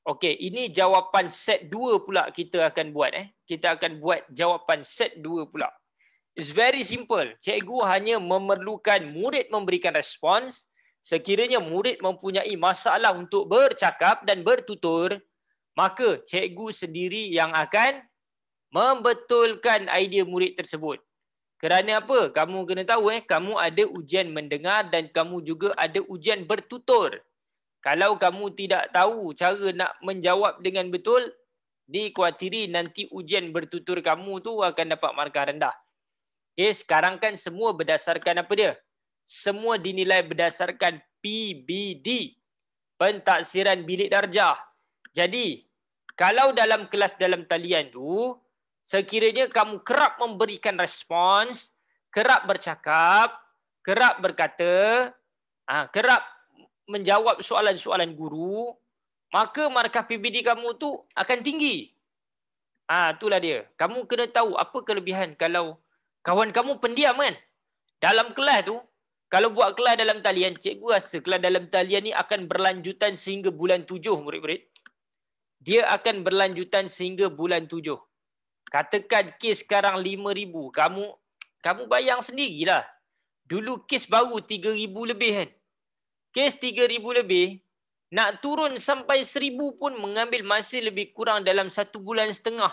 Okey, ini jawapan set 2 pula kita akan buat. Kita akan buat jawapan set 2 pula. It's very simple. Cikgu hanya memerlukan murid memberikan respons. Sekiranya murid mempunyai masalah untuk bercakap dan bertutur, maka cikgu sendiri yang akan membetulkan idea murid tersebut. Kerana apa? Kamu kena tahu kamu ada ujian mendengar dan kamu juga ada ujian bertutur. Kalau kamu tidak tahu cara nak menjawab dengan betul, dikhawatiri nanti ujian bertutur kamu tu akan dapat markah rendah. Okay, sekarang kan semua berdasarkan apa dia? Semua dinilai berdasarkan PBD, pentaksiran bilik darjah. Jadi, kalau dalam kelas dalam talian tu, sekiranya kamu kerap memberikan respons, kerap bercakap, kerap berkata, kerap menjawab soalan-soalan guru, maka markah PBD kamu tu akan tinggi. Itulah dia. Kamu kena tahu apa kelebihan kalau kawan kamu pendiam kan. Dalam kelas tu, kalau buat kelas dalam talian, cikgu rasa kelas dalam talian ni akan berlanjutan sehingga bulan 7, murid-murid. Dia akan berlanjutan sehingga bulan 7. Katakan kes sekarang 5,000. Kamu bayang sendirilah. Dulu kes baru 3,000 lebih kan. Kes 3,000 lebih, nak turun sampai 1,000 pun mengambil masa lebih kurang dalam 1 bulan setengah.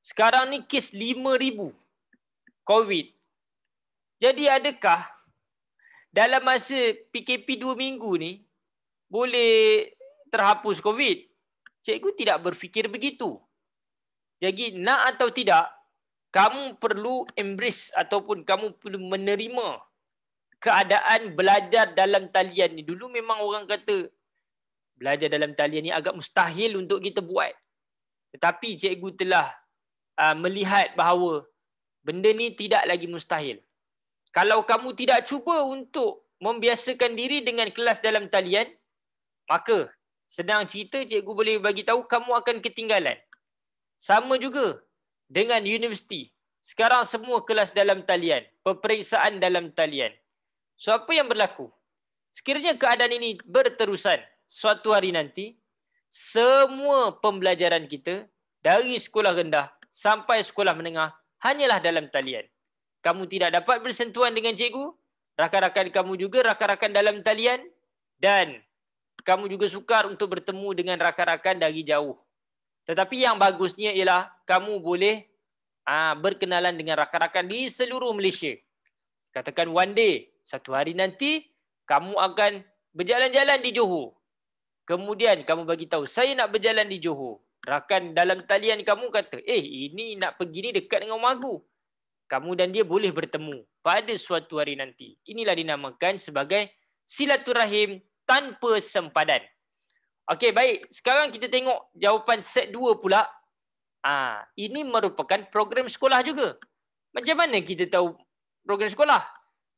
Sekarang ni kes 5,000 COVID. Jadi adakah dalam masa PKP 2 minggu ni boleh terhapus COVID? Cikgu tidak berfikir begitu. Jadi nak atau tidak, kamu perlu embrace ataupun kamu perlu menerima keadaan belajar dalam talian ni. Dulu memang orang kata belajar dalam talian ni agak mustahil untuk kita buat. Tetapi cikgu telah melihat bahawa benda ni tidak lagi mustahil. Kalau kamu tidak cuba untuk membiasakan diri dengan kelas dalam talian, maka senang cerita cikgu boleh bagi tahu kamu akan ketinggalan. Sama juga dengan universiti. Sekarang semua kelas dalam talian, peperiksaan dalam talian. So apa yang berlaku? Sekiranya keadaan ini berterusan, suatu hari nanti, semua pembelajaran kita dari sekolah rendah sampai sekolah menengah hanyalah dalam talian. Kamu tidak dapat bersentuhan dengan cikgu, rakan-rakan kamu juga rakan-rakan dalam talian, dan kamu juga sukar untuk bertemu dengan rakan-rakan dari jauh. Tetapi yang bagusnya ialah kamu boleh berkenalan dengan rakan-rakan di seluruh Malaysia. Katakan one day, satu hari nanti, kamu akan berjalan-jalan di Johor. Kemudian kamu bagi tahu, saya nak berjalan di Johor. Rakan dalam talian kamu kata, ini nak pergi ni dekat dengan rumah aku. Kamu dan dia boleh bertemu pada suatu hari nanti. Inilah dinamakan sebagai silaturahim tanpa sempadan. Okey, baik. Sekarang kita tengok jawapan set 2 pula. Ini merupakan program sekolah juga. Macam mana kita tahu program sekolah?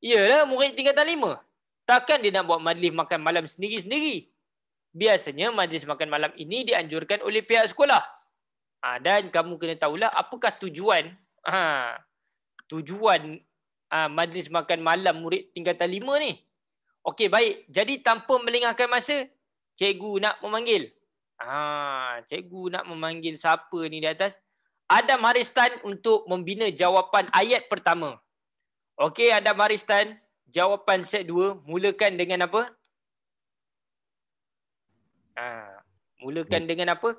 Iyalah, murid tingkatan 5. Takkan dia nak buat majlis makan malam sendiri-sendiri. Biasanya majlis makan malam ini dianjurkan oleh pihak sekolah. Dan kamu kena tahulah apakah tujuan majlis makan malam murid tingkatan 5 ni. Okey, baik. Jadi tanpa melengahkan masa, cikgu nak memanggil. Cikgu nak memanggil siapa ni di atas? Adam Haristan untuk membina jawapan ayat pertama. Okey, Adam Haristan, jawapan set 2 mulakan dengan apa? Mulakan dengan apa?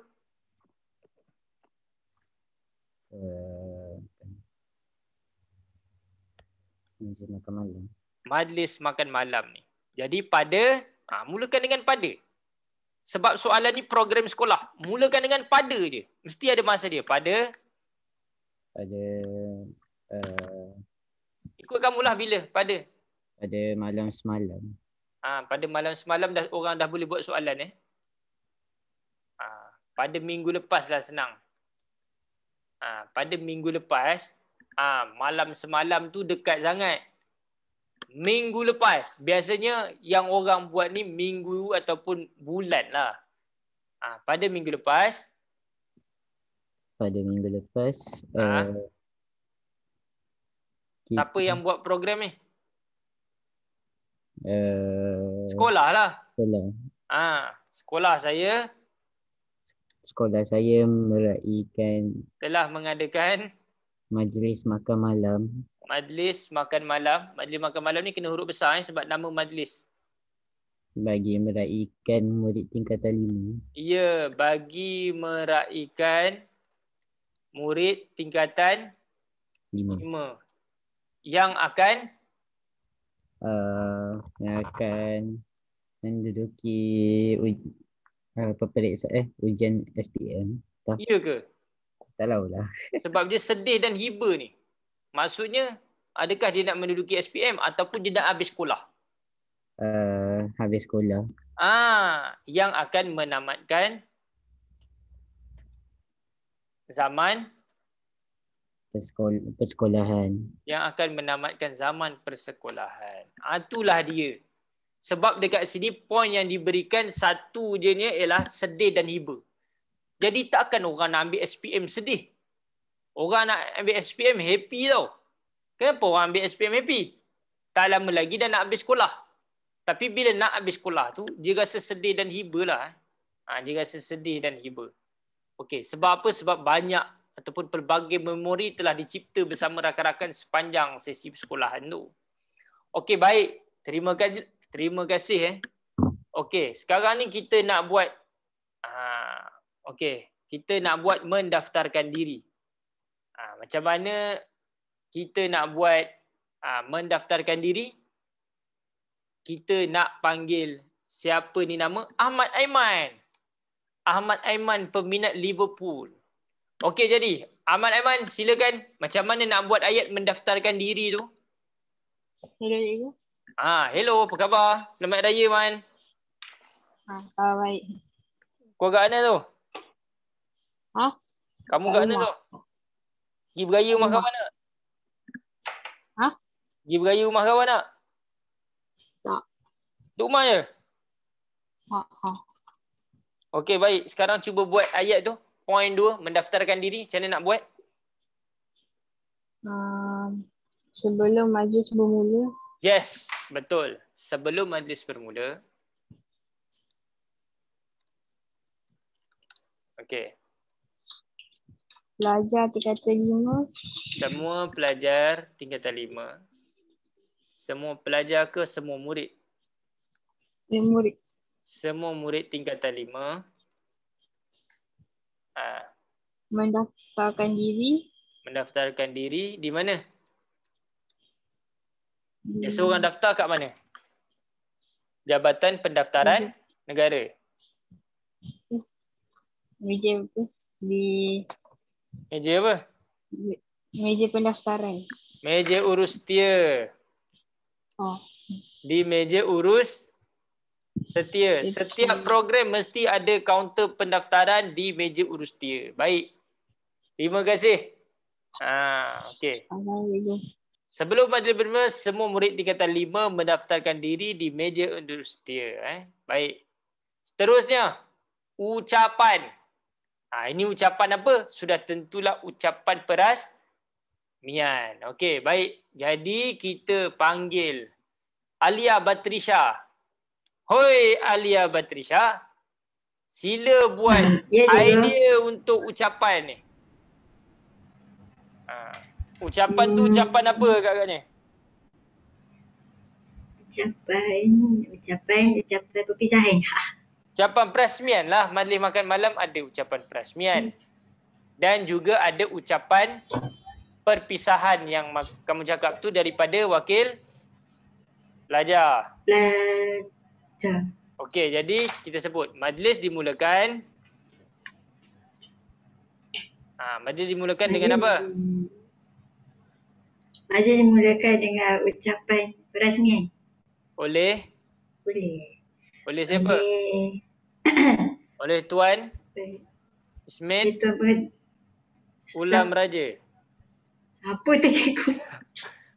Majlis makan malam. Majlis makan malam ni. Jadi pada, mulakan dengan pada. Sebab soalan ni program sekolah. Mulakan dengan pada je. Mesti ada masa dia. Pada Ikut kamulah bila? Pada malam semalam. pada malam semalam orang dah boleh buat soalan pada minggu lepas lah senang. Pada minggu lepas, malam semalam tu dekat sangat. Minggu lepas, biasanya yang orang buat ni minggu ataupun bulan lah. Pada minggu lepas. Siapa yang buat program ni? Sekolah lah. Sekolah saya. Sekolah saya meraihkan Telah mengadakan majlis makan malam. Majlis makan malam. Majlis makan malam ni kena huruf besar sebab nama majlis. Bagi meraihkan murid tingkatan 5. Ya, bagi meraihkan murid tingkatan 5. Yang akan menduduki ujian SPM. Ya ke? Tak tahulah. Sebab dia sedih dan hiba ni. Maksudnya, adakah dia nak menduduki SPM ataupun dia nak habis sekolah? Habis sekolah. Yang akan menamatkan zaman persekolahan. Yang akan menamatkan zaman persekolahan. Itulah dia. Sebab dekat sini poin yang diberikan satu je ni ialah sedih dan hiba. Jadi takkan orang nak ambil SPM sedih. Orang nak ambil SPM happy tau. Kenapa orang ambil SPM happy? Tak lama lagi dah nak habis sekolah. Tapi bila nak habis sekolah tu, dia rasa sedih dan hiba lah. Dia rasa sedih dan hiba. Okey, sebab apa? Sebab banyak ataupun pelbagai memori telah dicipta bersama rakan-rakan sepanjang sesi persekolahan tu. Okey, baik. Terima kasih. Okey, sekarang ni kita nak buat kita nak buat mendaftarkan diri. Macam mana kita nak buat mendaftarkan diri? Kita nak panggil siapa ni nama? Ahmad Aiman. Ahmad Aiman peminat Liverpool. Okey, jadi Ahmad Aiman silakan. Macam mana nak buat ayat mendaftarkan diri tu? Hello. Hello, apa khabar? Selamat Raya, Man. Baik. Kau kat mana tu? Kamu kat mana tu? Pergi beraya rumah kawan tak? Pergi beraya rumah kawan tak? Tak. Duduk rumah je? Okey, baik. Sekarang cuba buat ayat tu. Poin 2, mendaftarkan diri. Macam mana nak buat? Sebelum majlis bermula. Yes, betul. Sebelum majlis bermula. Okey. Pelajar tingkatan 5. Semua pelajar tingkatan 5. Semua pelajar ke semua murid? Murid. Semua murid tingkatan 5. Mendaftarkan diri. Mendaftarkan diri di mana? Biasa orang daftar kat mana? Jabatan Pendaftaran Negara. Meja apa? Meja apa? Meja pendaftaran. Meja urus setia. Di meja urus setia. Setiap program mesti ada kaunter pendaftaran di meja urus setia. Baik. Terima kasih. Okey. Sebelum majlis bermula, semua murid tingkatan 5 mendaftarkan diri di meja urus setia. Baik. Seterusnya, ucapan. Ini ucapan apa? Sudah tentulah ucapan perasmian. Okey, baik. Jadi kita panggil Alia Batrisha. Hoi Alia Batrisha. Sila buat idea untuk ucapan ni. Ucapan tu ucapan apa agaknya? Ucapan perpisahan. Ucapan perasmian lah. Majlis makan malam ada ucapan perasmian. Dan juga ada ucapan perpisahan yang kamu cakap tu daripada wakil pelajar. Okey, jadi kita sebut majlis dimulakan. Majlis dimulakan dengan apa? Majlis dimulakan dengan ucapan perasmian. Oleh siapa? Oleh Oleh Tuan Ismet Tuan Ulam Raja. Siapa tu cikgu?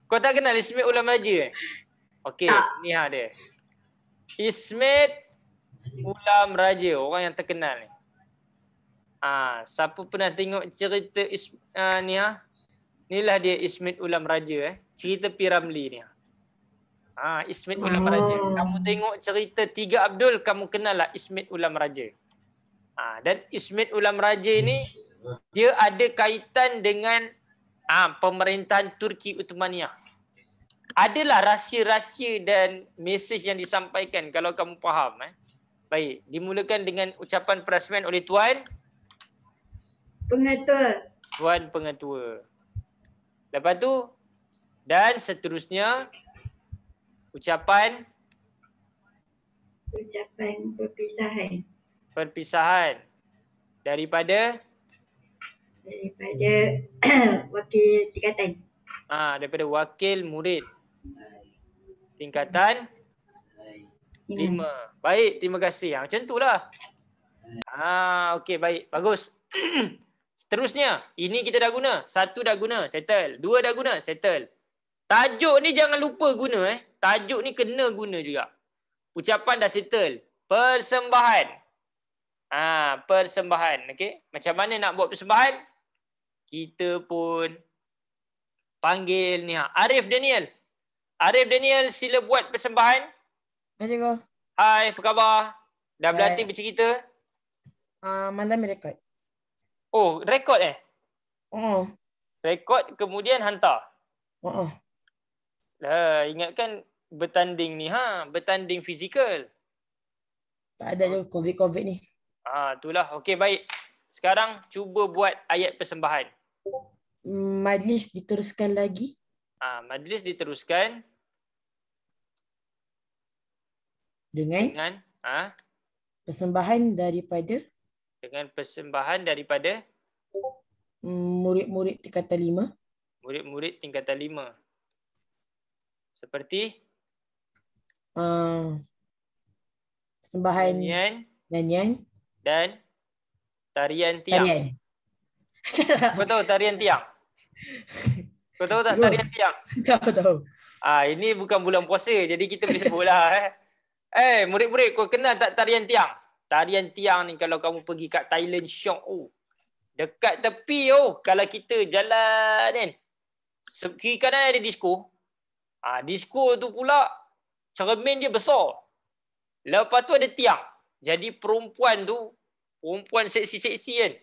Kau tak kenal Ismet Ulam Raja? Okey, Tak. ni dia. Ismet Ulam Raja, orang yang terkenal ni. Siapa pernah tengok cerita inilah dia Ismet Ulam Raja cerita P. Ramlee ni. Ismet Ulam Raja. Kamu tengok cerita Tiga Abdul, kamu kenal lah Ismet Ulam Raja. Dan Ismet Ulam Raja ni dia ada kaitan dengan pemerintahan Turki Uthmaniyah. Adalah rahsia-rahsia dan mesej yang disampaikan kalau kamu faham. Baik, dimulakan dengan ucapan perasmian oleh Tuan Pengetua. Tuan Pengetua. Lepas tu dan seterusnya ucapan perpisahan daripada wakil tingkatan. Daripada wakil murid tingkatan 5. Baik, terima kasih. Macam tu lah. Okey, baik. Bagus. Seterusnya, ini kita dah guna. 1 dah guna, settle. 2 dah guna, settle. Tajuk ni jangan lupa guna. Tajuk ni kena guna juga. Ucapan dah settle. Persembahan. Persembahan. Okey. Macam mana nak buat persembahan? Kita pun panggil ni. Arif Daniel. Arif Daniel, sila buat persembahan. Ya, cikgu. Hai, apa khabar? Dah berlatih bercerita? Malam rekod. Oh, rekod Oh. Rekod kemudian hantar? Oh. Lah, ingatkan bertanding ni bertanding fizikal. Tak ada je COVID ni. Itulah. Okey, baik. Sekarang cuba buat ayat persembahan. Majlis diteruskan lagi. Majlis diteruskan dengan persembahan daripada murid-murid tingkatan 5. Murid-murid tingkatan 5. Seperti persembahan nyanyian dan tarian tiang. Kau tahu tarian tiang? Kau tahu tak tarian tiang? Tahu. Ini bukan bulan puasa, jadi kita boleh sebut lah. Murid-murid, kau kenal tak tarian tiang? Tarian tiang ni kalau kamu pergi kat Thailand, syok. Dekat tepi kalau kita jalan kan. Kiri kanan ada disko. Disko tu pula cermin dia besar. Lepas tu ada tiang. Jadi perempuan seksi-seksi kan.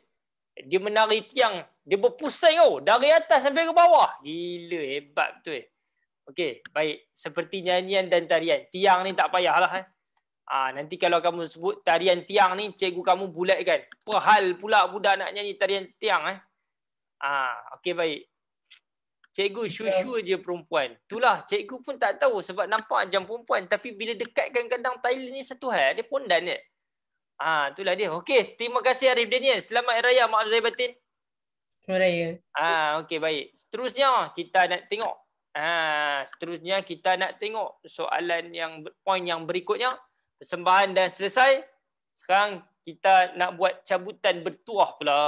Dia menari tiang. Dia berpusing dari atas sampai ke bawah. Gila, hebat betul. Okey, baik. Seperti nyanyian dan tarian. Tiang ni tak payahlah. Nanti kalau kamu sebut tarian tiang ni, cikgu kamu bulatkan. Perhal pula budak nak nyanyi tarian tiang. Okey, baik. Cikgu sure je perempuan. Itulah, cikgu pun tak tahu sebab nampak jam perempuan. Tapi bila dekatkan kandang Thailand ni satu hal, dia pondan je. Itulah dia. Okey, terima kasih Arif Daniel. Selamat Hari Raya, maaf zahir batin. Selamat Raya. Okey, baik. Seterusnya kita nak tengok soalan poin yang berikutnya. Persembahan dah selesai. Sekarang kita nak buat cabutan bertuah pula.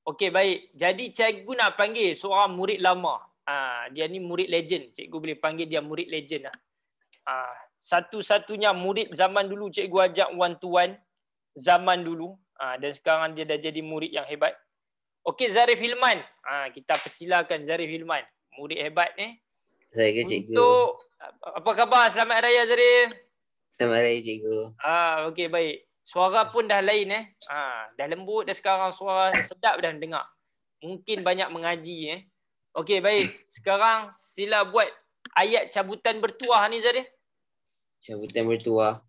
Okey, baik. Jadi cikgu nak panggil seorang murid lama. Dia ni murid legend. Cikgu boleh panggil dia murid legend lah. Satu-satunya murid zaman dulu cikgu ajak one to one zaman dulu. Dan sekarang dia dah jadi murid yang hebat. Okey, Zarif Hilman. Kita persilakan Zarif Hilman. Murid hebat ni. Saya ke cikgu. Untuk apa khabar? Selamat Hari Raya Zarif. Selamat Hari Raya cikgu. Okey, baik. Suara pun dah lain dah lembut dah sekarang, suara sedap dah dengar. Mungkin banyak mengaji Okey, baik. Sekarang sila buat ayat cabutan bertuah ni Zarif. Cabutan bertuah.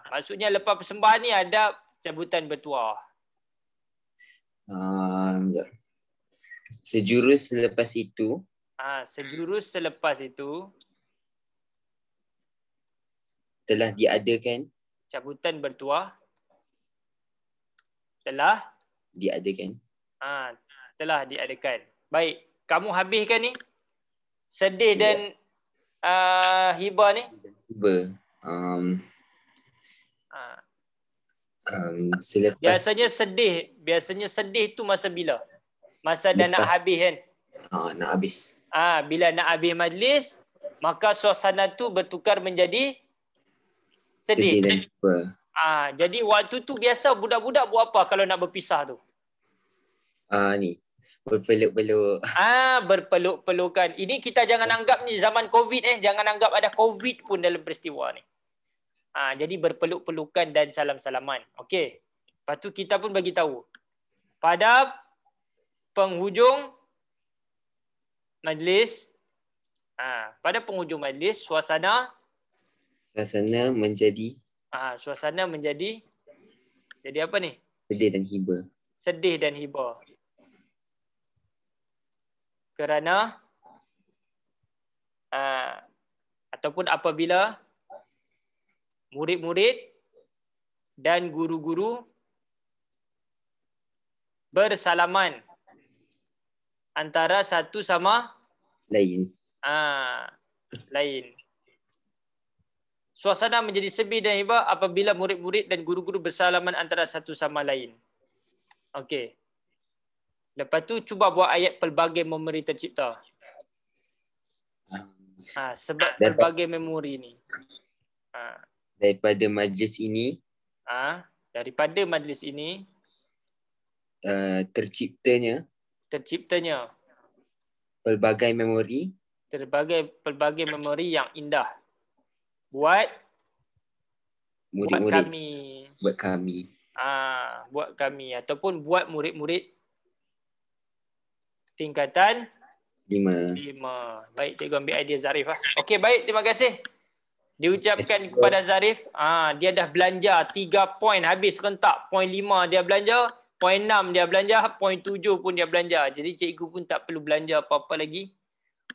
Maksudnya lepas persembahan ni ada cabutan bertuah. Sejurus selepas itu. Sejurus selepas itu telah diadakan cabutan bertuah. Telah diadakan. Telah diadakan. Baik, kamu habiskan ni. Sedih dan hibah ni? Hibah. Selepas Biasanya sedih tu masa bila? Masa dah nak habis kan? Nak habis. Bila nak habis majlis, maka suasana tu bertukar menjadi sedih. Dan hibah. Jadi waktu tu biasa budak-budak buat apa kalau nak berpisah tu? Ni. Berpeluk-peluk. Berpeluk-pelukan. Ini kita jangan anggap ni zaman COVID Jangan anggap ada COVID pun dalam peristiwa ni. Jadi berpeluk-pelukan dan salam-salaman. Okey. Lepas tu kita pun bagi tahu. Pada penghujung majlis, suasana menjadi jadi apa ni? Sedih dan hibah. Kerana ataupun apabila murid-murid dan guru-guru bersalaman antara satu sama lain. Suasana menjadi sedih dan hibah apabila murid-murid dan guru-guru bersalaman antara satu sama lain. Okey. Lepas tu cuba buat ayat pelbagai memori tercipta. Sebab pelbagai memori ni. Daripada majlis ini. Terciptanya pelbagai memori yang indah buat kami ataupun buat murid-murid tingkatan 5. Baik, cikgu ambil idea Zarif. Okey, baik, terima kasih diucapkan kepada Zarif. Dia dah belanja 3 poin habis rentak. Poin 5 dia belanja, poin 6 dia belanja, poin 7 pun dia belanja. Jadi cikgu pun tak perlu belanja apa-apa lagi.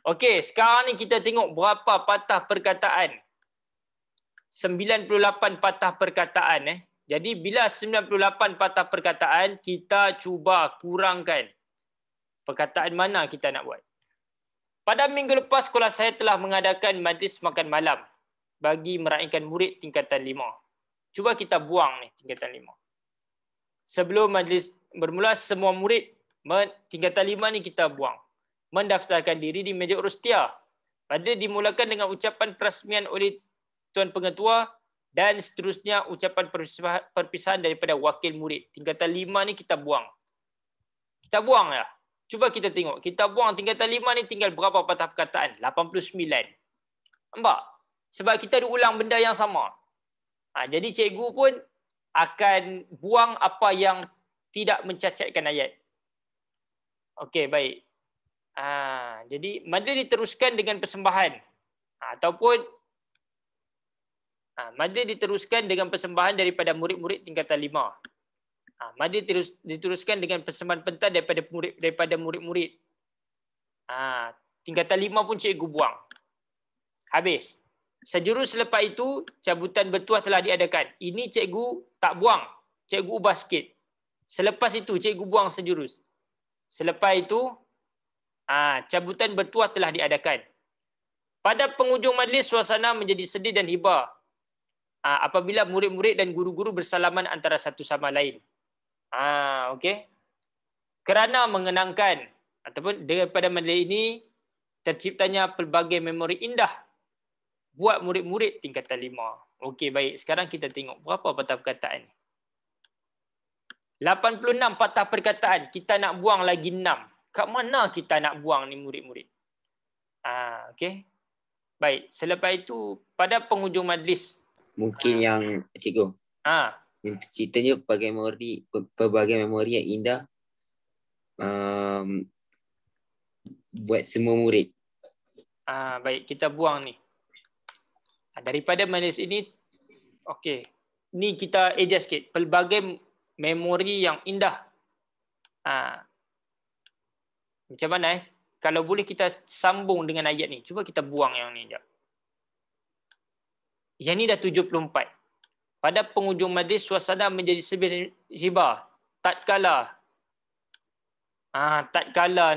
Okey, sekarang ni kita tengok berapa patah perkataan. 98 patah perkataan. Jadi bila 98 patah perkataan, kita cuba kurangkan. Perkataan mana kita nak buat. Pada minggu lepas, sekolah saya telah mengadakan majlis makan malam bagi meraihkan murid tingkatan 5. Cuba kita buang ni tingkatan 5. Sebelum majlis bermula, semua murid tingkatan 5 ni kita buang. Mendaftarkan diri di meja urus setia. Pada dimulakan dengan ucapan perasmian oleh Tuan Pengetua dan seterusnya ucapan perpisahan daripada wakil murid. Tingkatan 5 ni kita buang. Kita buang lah. Cuba kita tengok. Kita buang tingkatan 5 ni tinggal berapa patah perkataan? 89. Nampak? Sebab kita ada ulang benda yang sama. Jadi cikgu pun akan buang apa yang tidak mencacatkan ayat. Okey, baik. Jadi majlis diteruskan dengan persembahan. Ataupun majlis diteruskan dengan persembahan daripada murid-murid tingkatan 5. Majlis diteruskan dengan persembahan pentas daripada murid-murid. Tingkatan 5 pun cikgu buang. Habis. Sejurus selepas itu, cabutan bertuah telah diadakan. Ini cikgu tak buang. Cikgu ubah sikit. Selepas itu, cikgu buang sejurus. Selepas itu, cabutan bertuah telah diadakan. Pada penghujung majlis, suasana menjadi sedih dan hibah. Apabila murid-murid dan guru-guru bersalaman antara satu sama lain. Okey. Kerana mengenangkan ataupun daripada majlis ini terciptanya pelbagai memori indah buat murid-murid tingkatan 5. Okey, baik. Sekarang kita tengok berapa patah perkataan ni. 86 patah perkataan. Kita nak buang lagi 6. Kat mana kita nak buang ni murid-murid? Okey. Baik. Selepas itu pada penghujung majlis. Mungkin yang cikgu. Yang terciptanya pelbagai memori yang indah buat semua murid. Baik, kita buang ni. Daripada majlis ini, okey. Ni kita adjust sikit. Pelbagai memori yang indah. Macam mana Kalau boleh kita sambung dengan ayat ni. Cuba kita buang yang ni sekejap. Yang ni dah 74. Pada penghujung majlis, suasana menjadi sedih hibah. Tatkala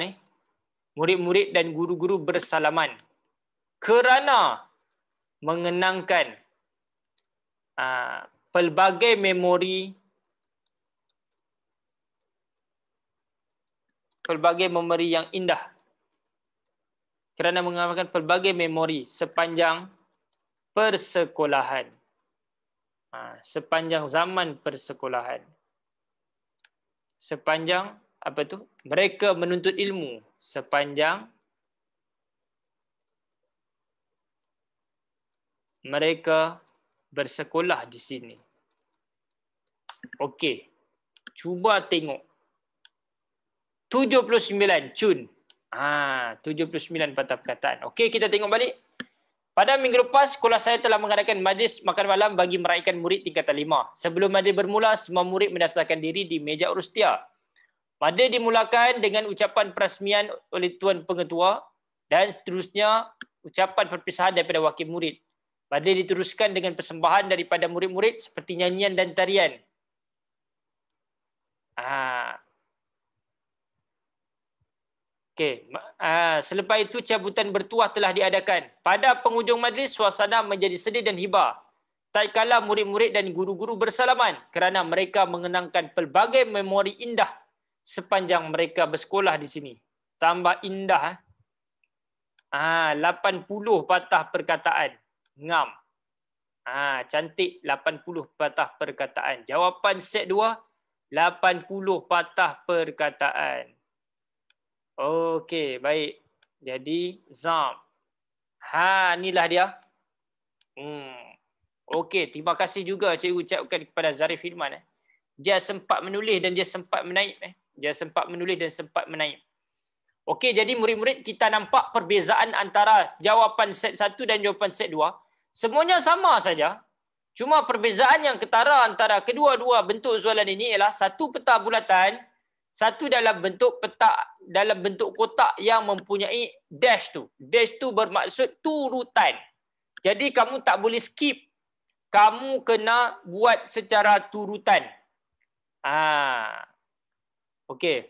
ni, murid-murid dan guru-guru bersalaman kerana mengenangkan pelbagai memori yang indah, kerana mengamalkan pelbagai memori sepanjang persekolahan, sepanjang zaman persekolahan, sepanjang apa tu? Mereka menuntut ilmu sepanjang mereka bersekolah di sini. Okey. Cuba tengok. 79 Cun. 79 patah perkataan. Okey, kita tengok balik. Pada minggu lepas, sekolah saya telah mengadakan majlis makan malam bagi meraihkan murid tingkatan 5. Sebelum majlis bermula, semua murid mendaftarkan diri di meja urus setia. Majlis dimulakan dengan ucapan perasmian oleh Tuan Pengetua dan seterusnya ucapan perpisahan daripada wakil murid. Majlis diteruskan dengan persembahan daripada murid-murid seperti nyanyian dan tarian. Okey. Selepas itu cabutan bertuah telah diadakan. Pada penghujung majlis, suasana menjadi sedih dan hibah. Tak kala murid-murid dan guru-guru bersalaman kerana mereka mengenangkan pelbagai memori indah sepanjang mereka bersekolah di sini. Tambah indah. 80 patah perkataan. Ngam. Cantik 80 patah perkataan. Jawapan set 2, 80 patah perkataan. Okey, baik. Jadi, Zam. Inilah dia. Okey, terima kasih juga cikgu ucapkan kepada Zarif Hilman. Dia sempat menulis dan dia sempat menaip. Dia sempat menulis dan sempat menaip. Okey, jadi murid-murid kita nampak perbezaan antara jawapan set 1 dan jawapan set 2. Semuanya sama saja. Cuma perbezaan yang ketara antara kedua-dua bentuk soalan ini ialah satu peta bulatan, satu dalam bentuk peta dalam bentuk kotak yang mempunyai dash tu. Dash tu bermaksud turutan. Jadi kamu tak boleh skip. Kamu kena buat secara turutan. Okey.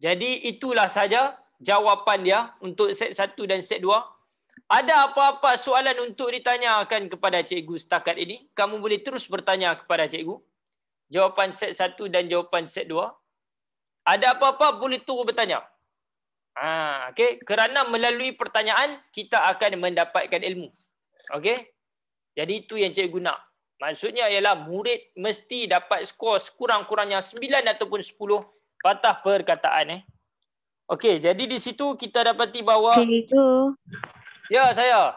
Jadi itulah saja jawapan dia untuk set 1 dan set 2. Ada apa-apa soalan untuk ditanyakan kepada cikgu setakat ini? Kamu boleh terus bertanya kepada cikgu. Jawapan set 1 dan jawapan set 2. Ada apa-apa boleh terus bertanya. Okey, kerana melalui pertanyaan kita akan mendapatkan ilmu. Okey? Jadi itu yang cikgu nak. Maksudnya ialah murid mesti dapat skor sekurang-kurangnya 9 ataupun 10 patah perkataan. Okey, jadi di situ kita dapati bahawa Cikgu. Ya, saya.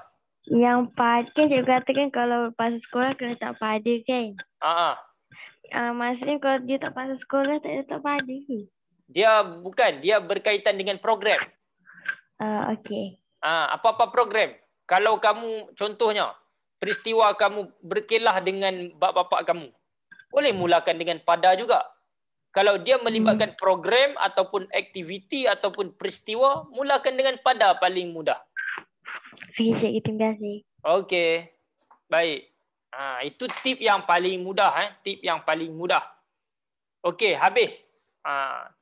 Yang pada kan cikgu katakan kalau pasal sekolah kena tak pada kan? Maksudnya kalau dia tak pasal sekolah tak pada ke? Dia bukan, dia berkaitan dengan program. Okey. Apa-apa program. Kalau kamu contohnya peristiwa kamu berkelah dengan bapa-bapa kamu, boleh mulakan dengan pada juga. Kalau dia melibatkan program ataupun aktiviti ataupun peristiwa, mulakan dengan pada paling mudah. Okey, cikgu, terima kasih. Okey. Baik. Itu tip yang paling mudah. Tip yang paling mudah. Okey, habis.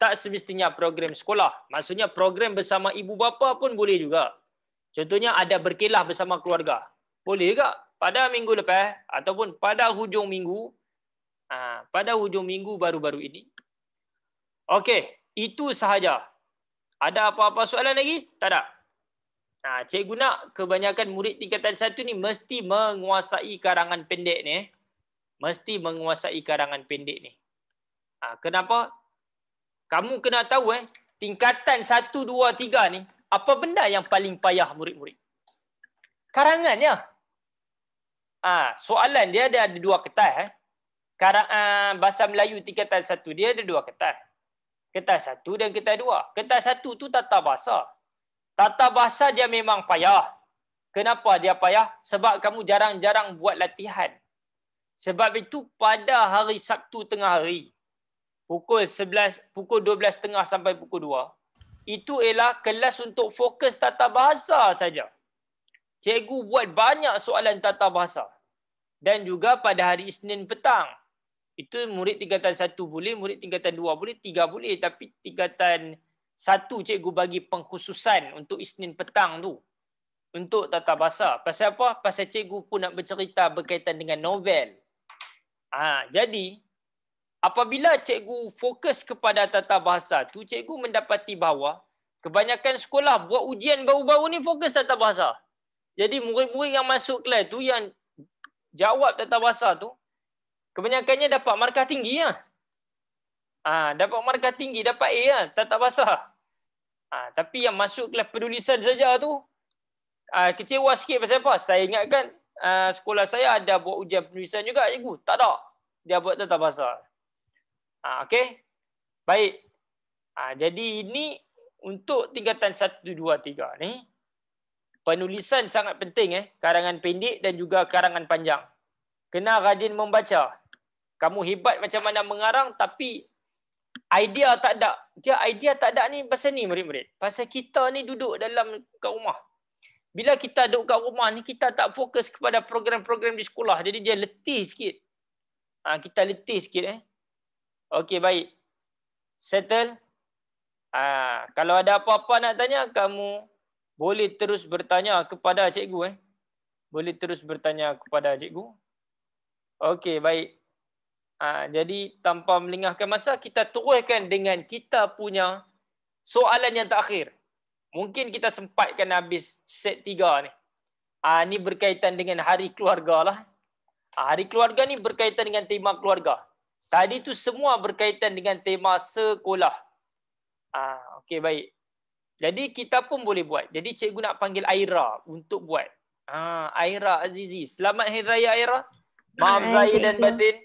Tak semestinya program sekolah. Maksudnya program bersama ibu bapa pun boleh juga. Contohnya ada berkelah bersama keluarga. Boleh juga pada minggu lepas ataupun pada hujung minggu. Pada hujung minggu baru-baru ini. Okey, itu sahaja. Ada apa-apa soalan lagi? Tak ada. Cikgu nak kebanyakan murid tingkatan 1 ni mesti menguasai karangan pendek ni. Mesti menguasai karangan pendek ni. Kenapa? Kamu kena tahu tingkatan 1, 2, 3 ni, apa benda yang paling payah murid-murid? Karangannya. Soalan dia ada 2 kertas. Bahasa Melayu tingkatan 1 dia ada 2 kertas. Kertas 1 dan kertas 2. Kertas 1 tu tata bahasa. Tata bahasa dia memang payah. Kenapa dia payah? Sebab kamu jarang-jarang buat latihan. Sebab itu pada hari Sabtu tengah hari, pukul 12.30 sampai pukul 2, itu ialah kelas untuk fokus tata bahasa saja. Cikgu buat banyak soalan tata bahasa. Dan juga pada hari Isnin petang. Itu murid tingkatan 1 boleh, murid tingkatan 2 boleh, 3 boleh. Tapi tingkatan satu cikgu bagi pengkhususan untuk Isnin petang tu. Untuk tata bahasa. Pasal apa? Pasal cikgu pun nak bercerita berkaitan dengan novel. Jadi, apabila cikgu fokus kepada tata bahasa tu, cikgu mendapati bahawa kebanyakan sekolah buat ujian baru-baru ni fokus tata bahasa. Jadi, murid-murid yang masuk kelas tu, yang jawab tata bahasa tu, kebanyakannya dapat markah tinggi lah. Dapat markah tinggi, dapat A lah, tata bahasa. Tapi yang masuk kelas penulisan saja tu, kecewa sikit pasal apa? Saya ingatkan sekolah saya ada buat ujian penulisan juga, cikgu. Tak ada. Dia buat tata bahasa. Okey. Baik. Jadi ini untuk tingkatan 1, 2, 3 ni, penulisan sangat penting. Karangan pendek dan juga karangan panjang. Kena rajin membaca. Kamu hebat macam mana mengarang, tapi idea tak ada. Idea tak ada ni pasal ni murid-murid. Pasal kita ni duduk dalam kat rumah. Bila kita duduk kat rumah ni, kita tak fokus kepada program-program di sekolah. Jadi dia letih sikit. Kita letih sikit. Okey, baik. Settle? Kalau ada apa-apa nak tanya, kamu boleh terus bertanya kepada cikgu. Boleh terus bertanya kepada cikgu. Okey, baik. Jadi tanpa melengahkan masa, kita teruskan dengan kita punya soalan yang terakhir. Mungkin kita sempatkan habis set 3 ni. Ni berkaitan dengan hari keluarga lah. Hari keluarga ni berkaitan dengan tema keluarga. Tadi tu semua berkaitan dengan tema sekolah. Okey, baik. Jadi kita pun boleh buat. Jadi cikgu nak panggil Aira untuk buat. Aira Azizi. Selamat Hari Raya Aira. Maaf zahir dan batin.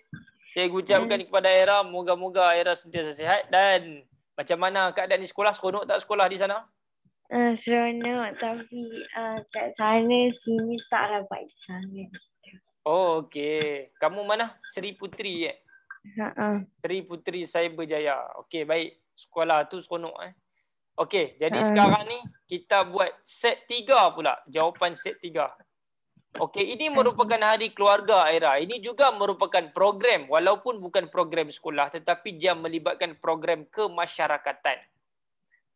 Cikgu ucapkan kepada Aira, moga-moga Aira sentiasa sihat. Dan macam mana keadaan di sekolah? Seronok tak sekolah di sana? Seronok, tapi kat sana sini tak rapat sangat. Oh, okey. Kamu mana? Sri Putri Sri Putri Cyberjaya. Okey, baik. Sekolah tu seronok. Okey, jadi sekarang ni kita buat set 3 pula. Jawapan set 3. Okey, ini merupakan hari keluarga Aira. Ini juga merupakan program. Walaupun bukan program sekolah, tetapi dia melibatkan program kemasyarakatan.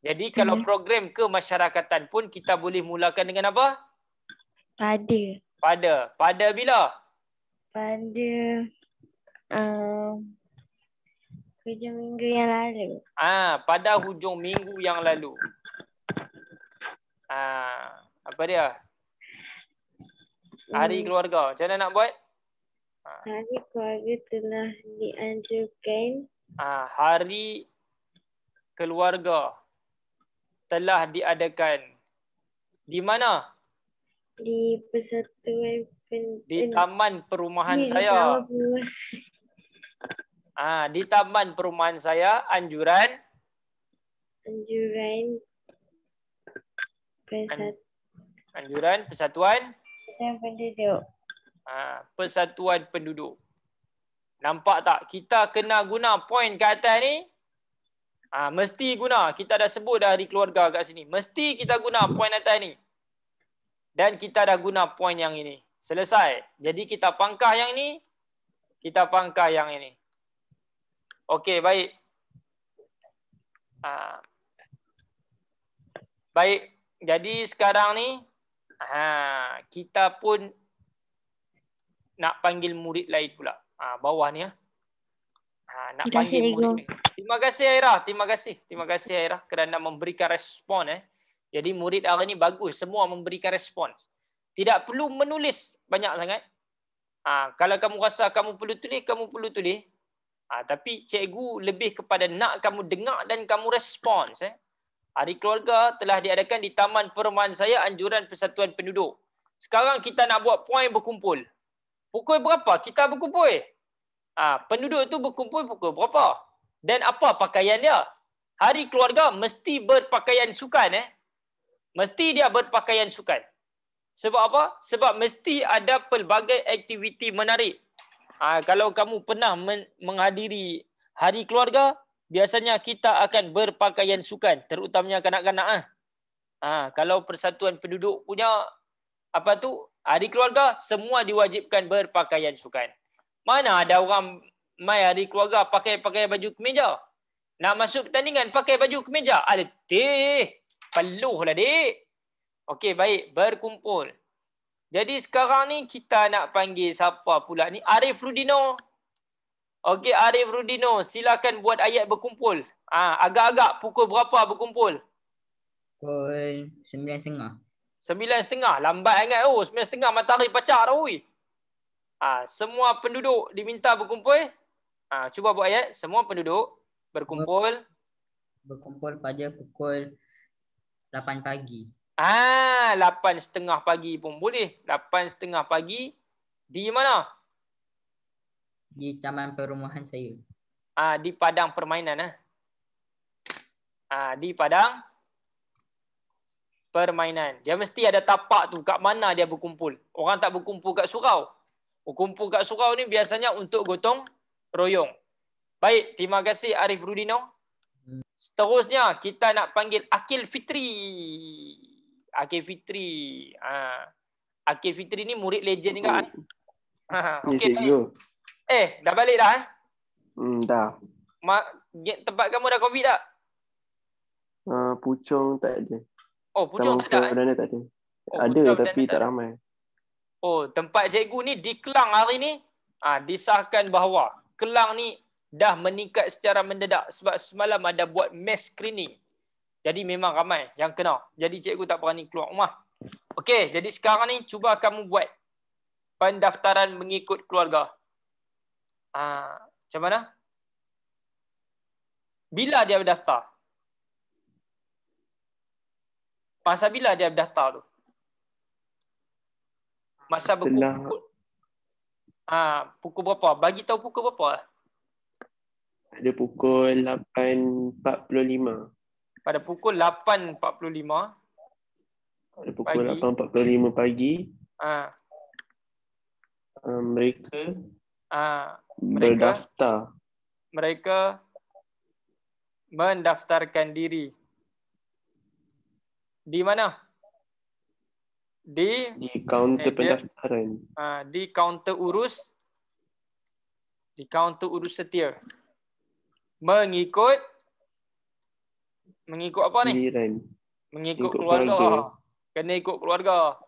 Jadi kalau program kemasyarakatan pun kita boleh mulakan dengan apa? Pada. Pada bila? Pada hujung minggu yang lalu. Pada hujung minggu yang lalu. Apa dia? Hari keluarga. Macam mana nak buat? Hari keluarga telah dianjurkan. Hari keluarga telah diadakan. Di mana? Di persatuan di taman perumahan saya. Di taman perumahan saya, anjuran persatuan penduduk. Persatuan penduduk. Nampak tak? Kita kena guna poin kat atas ni. Mesti guna. Kita dah sebut dah hari keluarga kat sini. Mesti kita guna poin atas ni. Dan kita dah guna poin yang ini. Selesai. Jadi kita pangkah yang ni. Kita pangkah yang ini. Okey, baik. Baik. Jadi sekarang ni. Kita pun nak panggil murid lain pula. Bawah ni. Nak panggil murid lain. Terima kasih Aira. Terima kasih Aira kerana memberikan respon. Jadi murid hari ni bagus. Semua memberikan respon. Tidak perlu menulis banyak sangat. Kalau kamu rasa kamu perlu tulis. Tapi cikgu lebih kepada nak kamu dengar dan kamu respons. Hari keluarga telah diadakan di taman perumahan saya, anjuran persatuan penduduk. Sekarang kita nak buat poin berkumpul. Pukul berapa kita berkumpul? Penduduk tu berkumpul pukul berapa? Dan apa pakaian dia? Hari keluarga mesti berpakaian sukan. Mesti dia berpakaian sukan. Sebab apa? Sebab mesti ada pelbagai aktiviti menarik. Kalau kamu pernah menghadiri hari keluarga, biasanya kita akan berpakaian sukan, terutamanya kanak-kanak. Kalau persatuan penduduk punya hari keluarga, semua diwajibkan berpakaian sukan. Mana ada orang mai hari keluarga pakai baju kemeja? Nak masuk pertandingan pakai baju kemeja. Aletih. Peluh lah, dek. Okey, baik. Berkumpul. Jadi sekarang ni kita nak panggil siapa pula ni? Arif Rudino. Okey, Arif Rudino. Silakan buat ayat berkumpul. Agak-agak pukul berapa berkumpul? Pukul 9.30. 9.30. Lambat sangat. 9.30 matahari pacak dah. Semua penduduk diminta berkumpul. Cuba buat ayat. Semua penduduk berkumpul. Berkumpul pada pukul 8 pagi. 8.30 pagi pun boleh. 8.30 pagi. Di mana? Di taman perumahan saya. Di padang permainan. Di padang permainan. Dia mesti ada tapak tu. Kat mana dia berkumpul. Orang tak berkumpul kat surau. Berkumpul kat surau ni biasanya untuk gotong royong. Baik, terima kasih Arif Rudino. Seterusnya kita nak panggil Akil Fitri. Akil Fitri. Akil Fitri ni murid legend juga. Okey, baik. Dah balik dah? Dah. Tempat kamu dah COVID tak? Pucung tak ada. Pucung tak ada? Tak ada. Ada tapi tak ramai. Tempat cikgu ni di Kelang hari ni disahkan bahawa Kelang ni dah meningkat secara mendadak sebab semalam ada buat mass screening. Jadi memang ramai yang kena. Jadi cikgu tak berani keluar rumah. Okey, jadi sekarang ni cuba kamu buat pendaftaran mengikut keluarga. Macam mana? Bila dia berdaftar? Masa bila dia berdaftar tu? Masa berkumpul. Pukul berapa? Bagi tahu pukul berapa? Ada pukul 8.45. Pada pukul 8.45. Pada pukul 8.45 pagi. Mereka berdaftar. Mereka mendaftarkan diri. Di mana? Di kaunter pendaftaran. Di kaunter urus. Di kaunter urus setia. Mengikut apa ni? Giliran. Mengikut keluarga. Kena ikut keluarga.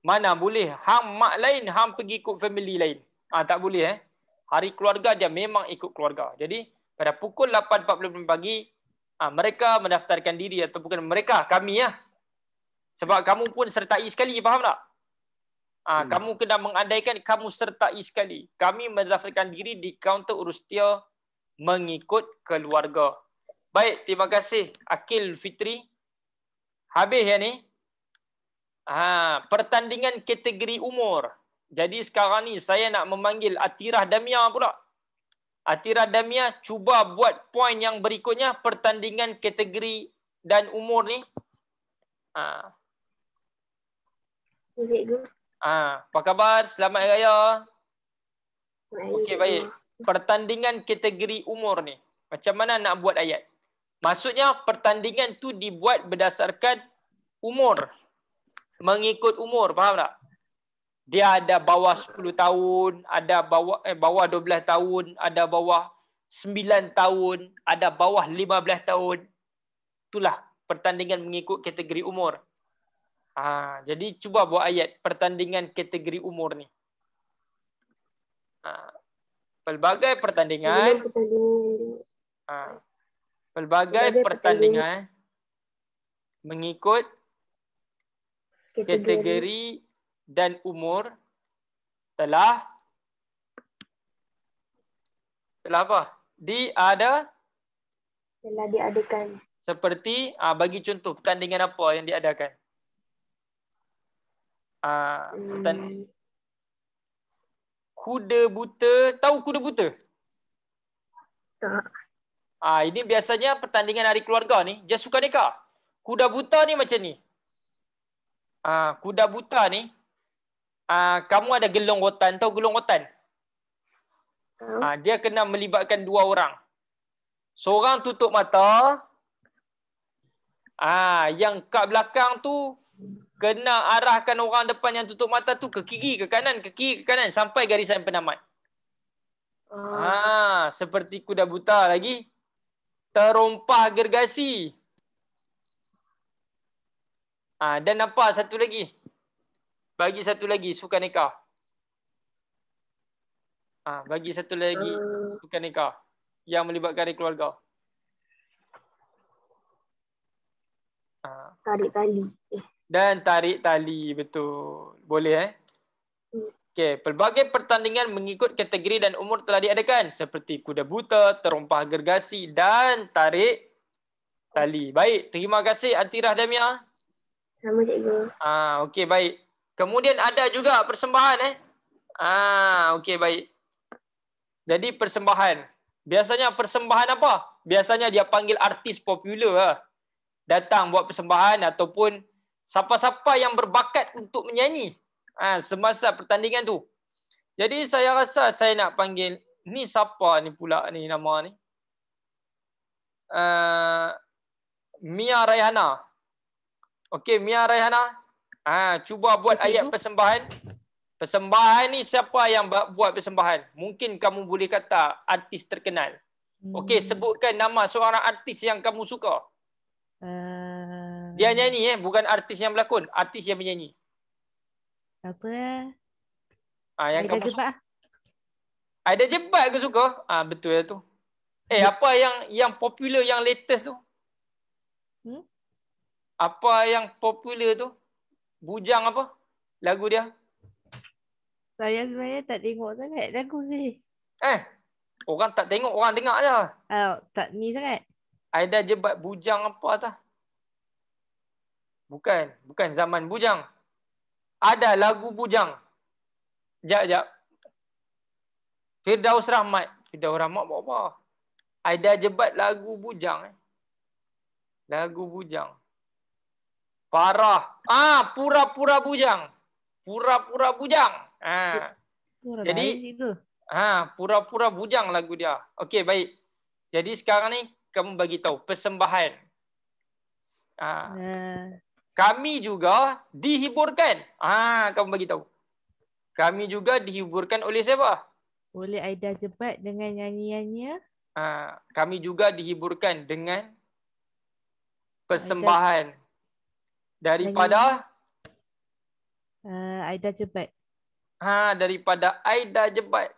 Mana boleh hang mak lain, hang pergi ikut family lain. Tak boleh Hari keluarga dia memang ikut keluarga. Jadi pada pukul 8.45 pagi mereka mendaftarkan diri atau bukan mereka, kami Sebab kamu pun sertai sekali, faham tak? Kamu kena mengandaikan kamu sertai sekali. Kami mendaftarkan diri di kaunter urus setia mengikut keluarga. Baik, terima kasih Akil Fitri. Habis ni. Pertandingan kategori umur. Jadi sekarang ni saya nak memanggil Atirah Damia pula. Atirah Damia, cuba buat poin yang berikutnya. Pertandingan kategori dan umur ni. Apa khabar? Selamat Hari Raya. Okey, baik. Pertandingan kategori umur ni. Macam mana nak buat ayat? Maksudnya pertandingan tu dibuat berdasarkan umur. Mengikut umur, faham tak? Dia ada bawah 10 tahun, ada bawah 12 tahun, ada bawah 9 tahun, ada bawah 15 tahun. Itulah pertandingan mengikut kategori umur. Jadi cuba buat ayat pertandingan kategori umur ni. Pelbagai pertandingan. Pelbagai pertandingan mengikut kategori dan umur telah apa? Telah diadakan. Seperti bagi contoh pertandingan apa yang diadakan? Kuda buta, tahu kuda buta? Tak. Ini biasanya pertandingan hari keluarga ni, dia suka neka. Kuda buta ni macam ni. Kuda buta ni, kamu ada gelong rotan, tahu gelong rotan? Dia kena melibatkan 2 orang. Seorang tutup mata, yang kat belakang tu kena arahkan orang depan yang tutup mata tu ke kiri, ke kanan sampai garisan penamat. Seperti kuda buta lagi. Terompah gergasi. Dan apa satu lagi? Bagi satu lagi, sukan nikah. Bagi satu lagi, sukan nikah yang melibatkan ahli keluarga. Tarik tali. Dan tarik tali, betul. Boleh Okey, pelbagai pertandingan mengikut kategori dan umur telah diadakan seperti kuda buta, terompah gergasi dan tarik tali. Baik, terima kasih Atirah Damia. Sama cikgu. Okey, baik. Kemudian ada juga persembahan okey, baik. Jadi persembahan. Biasanya persembahan apa? Biasanya dia panggil artis popular lah. Datang buat persembahan ataupun siapa-siapa yang berbakat untuk menyanyi semasa pertandingan tu. Jadi saya rasa saya nak panggil, ni siapa ni pula ni nama ni? Mia Raihana. Okey, Mia Raihana. Cuba buat ayat persembahan. Persembahan ni siapa yang buat persembahan? Mungkin kamu boleh kata artis terkenal. Okey, sebutkan nama seorang artis yang kamu suka. Dia nyanyi bukan artis yang berlakon, artis yang menyanyi. Apa? Yang Aida kamu Jebat. suka. Aida Jebat ke suka? Betul lah tu. Apa yang popular, yang latest tu? Apa yang popular tu? Bujang apa? Lagu dia? Saya sebenarnya tak tengok sangat lagu ni. Orang tak tengok, orang dengar je. Tak ni sangat. Aida Jebat Bujang apa tah? Bukan zaman Bujang. Ada lagu Bujang. Jap. Firdaus Rahmat buat apa? Aida Jebat lagu Bujang. Lagu Bujang. Parah. Pura-pura Bujang. Pura-pura Bujang. Jadi pura-pura Bujang lagu dia. Okey, baik. Jadi sekarang ni kamu bagi tahu persembahan. Kami juga dihiburkan. Kamu bagi tahu. Kami juga dihiburkan oleh siapa? Oleh Aida Jebat dengan nyanyiannya. Kami juga dihiburkan dengan persembahan daripada Aida Jebat. Daripada Aida Jebat.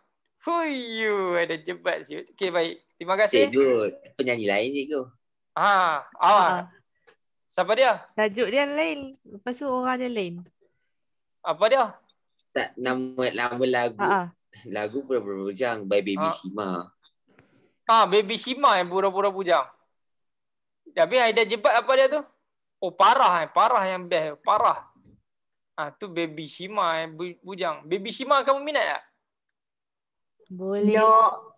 Aida Jebat siut. Okey, baik. Terima kasih. Cikgu, penyanyi lain cikgu. Siapa dia? Tajuk dia lain. Lepas tu orang dia lain. Apa dia? Tak, nama lagu. Lagu Pura-Pura Bujang by Baby Shima. Baby Shima yang Pura-Pura Bujang. Tapi Aida Jebat apa dia tu? Parah yang best. Parah. Tu Baby Shima yang Bujang. Baby Shima kamu minat tak? Boleh. No.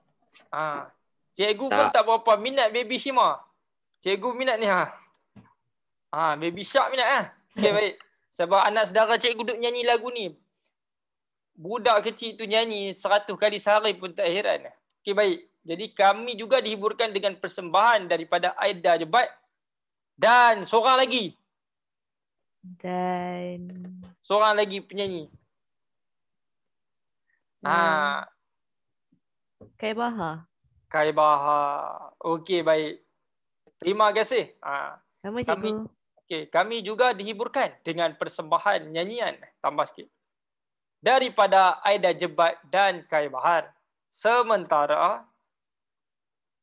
Cikgu pun tak berapa minat Baby Shima. Cikgu minat ni Baby Shark minat Okay, baik. Sebab anak saudara cikgu duduk nyanyi lagu ni. Budak kecil tu nyanyi 100 kali sehari pun tak heran. Okay, baik. Jadi kami juga dihiburkan dengan persembahan daripada Aida Jebat. Dan seorang lagi. Seorang lagi penyanyi. Kai Baha. Okey, baik. Terima kasih. Sama cikgu. Kami juga dihiburkan dengan persembahan nyanyian. Tambah sikit. Daripada Aida Jebat dan Kai Bahar. Sementara,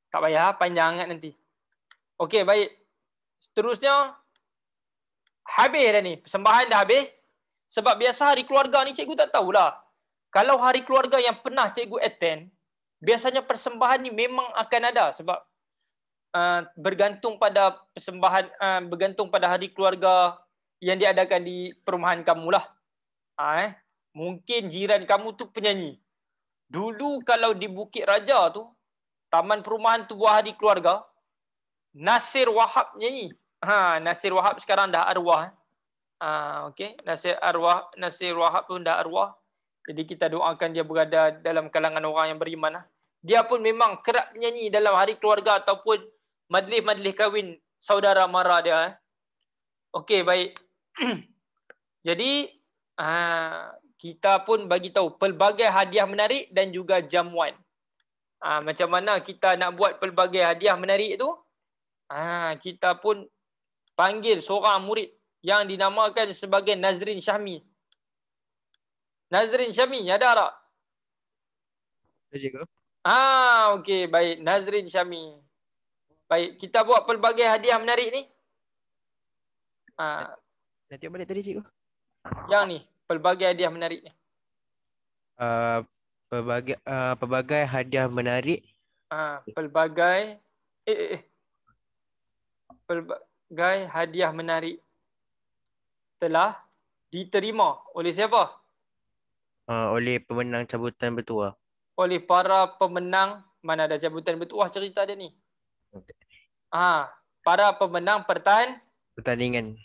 tak payah panjang sangat nanti. Okey, baik. Seterusnya, habis dah ni. Persembahan dah habis. Sebab biasa hari keluarga ni cikgu tak tahulah. Kalau hari keluarga yang pernah cikgu attend, biasanya persembahan ni memang akan ada. Sebab bergantung pada persembahan, bergantung pada hari keluarga yang diadakan di perumahan kamu lah. Mungkin jiran kamu tu penyanyi. Dulu kalau di Bukit Raja tu, taman perumahan tu buat hari keluarga, Nasir Wahab nyanyi. Nasir Wahab sekarang dah arwah. Okey, Nasir Wahab pun dah arwah. Jadi kita doakan dia berada dalam kalangan orang yang beriman. Dia pun memang kerap menyanyi dalam hari keluarga ataupun majlis-majlis kahwin saudara mara dia. Okey, baik. Jadi kita pun bagi tahu pelbagai hadiah menarik dan juga jamuan. Macam mana kita nak buat pelbagai hadiah menarik itu? Kita pun panggil seorang murid yang dinamakan sebagai Nazrin Syahmi. Nazrin Syahmi, ada tak? Ya, cikgu. Okey, baik. Nazrin Syahmi. Baik, kita buat pelbagai hadiah menarik ni. Nanti balik tadi, cikgu. Yang ni, pelbagai hadiah menarik ni. Pelbagai hadiah menarik. Pelbagai hadiah menarik telah diterima oleh siapa? Oleh pemenang cabutan bertuah. Oleh para pemenang, mana ada cabutan bertuah cerita dia ni. Para pemenang pertandingan.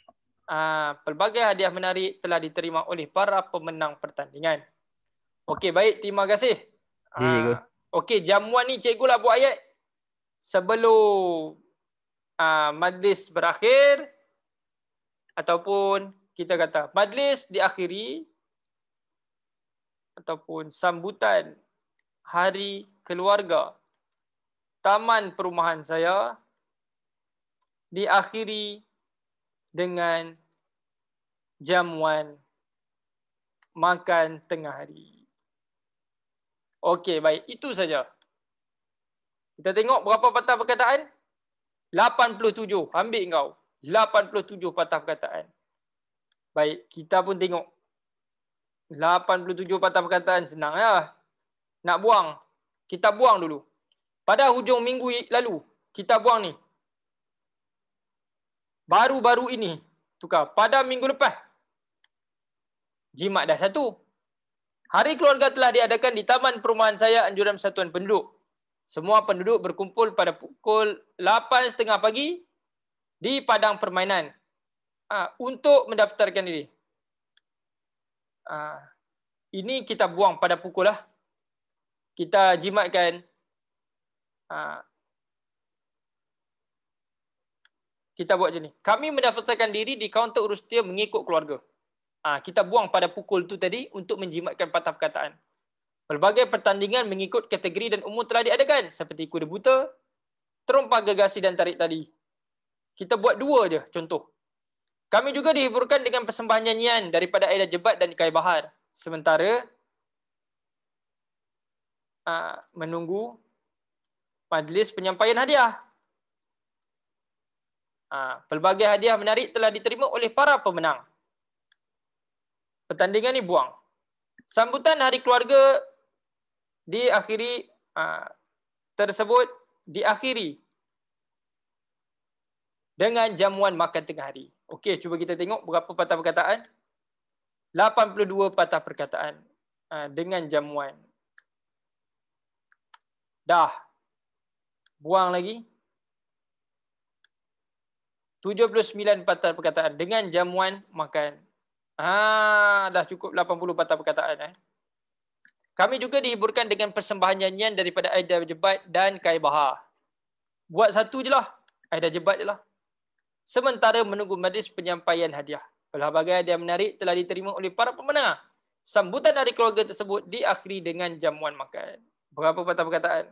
Pelbagai hadiah menarik telah diterima oleh para pemenang pertandingan. Okey, baik, terima kasih. Cikgu. Okey, jamuan ni cikgu lah buat ayat sebelum majlis berakhir, ataupun kita kata majlis diakhiri, ataupun sambutan hari keluarga taman perumahan saya diakhiri dengan jamuan makan tengah hari. Okey, baik. Itu saja. Kita tengok berapa patah perkataan? 87. Ambil kau. 87 patah perkataan. Baik, kita pun tengok. 87 patah perkataan senang ya. Nak buang, kita buang dulu. Pada hujung minggu lalu, kita buang ni. Baru-baru ini, tukar. Pada minggu lepas, jimat dah 1. Hari keluarga telah diadakan di Taman Perumahan saya, Anjuran Persatuan Penduduk. Semua penduduk berkumpul pada pukul 8.30 pagi di padang permainan untuk mendaftarkan diri. Ini kita buang pada pukul lah. Kita jimatkan. Kita buat macam ni. Kami mendaftarkan diri di kaunter urus setia mengikut keluarga. Kita buang pada pukul tu tadi untuk menjimatkan patah perkataan. Pelbagai pertandingan mengikut kategori dan umur telah diadakan seperti kuda buta, terompak gergasi dan tarik tali. Kita buat 2 je contoh. Kami juga dihiburkan dengan persembahan nyanyian daripada Aida Jebat dan Kai Bahar. Sementara menunggu majlis penyampaian hadiah. Pelbagai hadiah menarik telah diterima oleh para pemenang. Pertandingan ni buang. Sambutan hari keluarga diakhiri dengan jamuan makan tengah hari. Okey, cuba kita tengok berapa patah perkataan. 82 patah perkataan dengan jamuan. Dah. Buang lagi. 79 patah perkataan dengan jamuan makan. Dah cukup 80 patah perkataan. Kami juga dihiburkan dengan persembahan nyanyian daripada Aida Jebat dan Kai Bahar. Buat 1 je lah. Aida Jebat je lah. Sementara menunggu majlis penyampaian hadiah. Pelbagai hadiah menarik telah diterima oleh para pemenang. Sambutan hari keluarga tersebut diakhiri dengan jamuan makan. Berapa patah perkataan?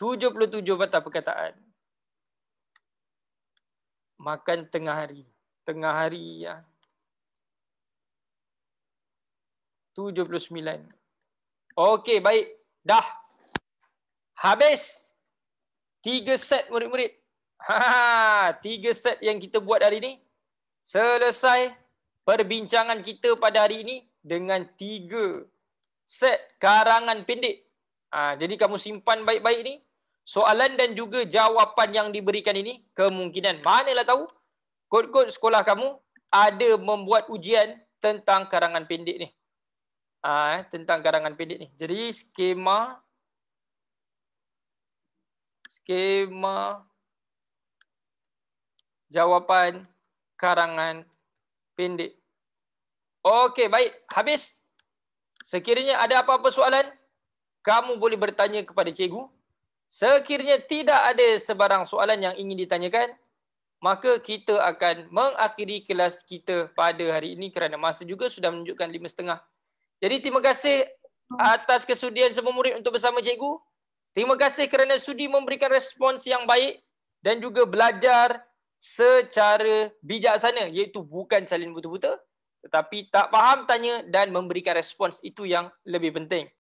77 patah perkataan. Makan tengah hari. Tengah hari ya. 79. Okey, baik. Dah. Habis. 3 set murid-murid. 3 set yang kita buat hari ini. Selesai perbincangan kita pada hari ini dengan 3 set karangan pendek. Jadi kamu simpan baik-baik ni. Soalan dan juga jawapan yang diberikan ini, kemungkinan manalah tahu kod-kod sekolah kamu ada membuat ujian tentang karangan pendek ni. Tentang karangan pendek ni. Jadi skema jawapan karangan pendek. Okey, baik. Habis. Sekiranya ada apa-apa soalan, kamu boleh bertanya kepada cikgu. Sekiranya tidak ada sebarang soalan yang ingin ditanyakan, maka kita akan mengakhiri kelas kita pada hari ini kerana masa juga sudah menunjukkan 5.30. Jadi terima kasih atas kesudian semua murid untuk bersama cikgu. Terima kasih kerana sudi memberikan respons yang baik. dan juga belajar secara bijaksana, iaitu bukan salin buta-buta, tetapi tak faham tanya dan memberikan respons, itu yang lebih penting.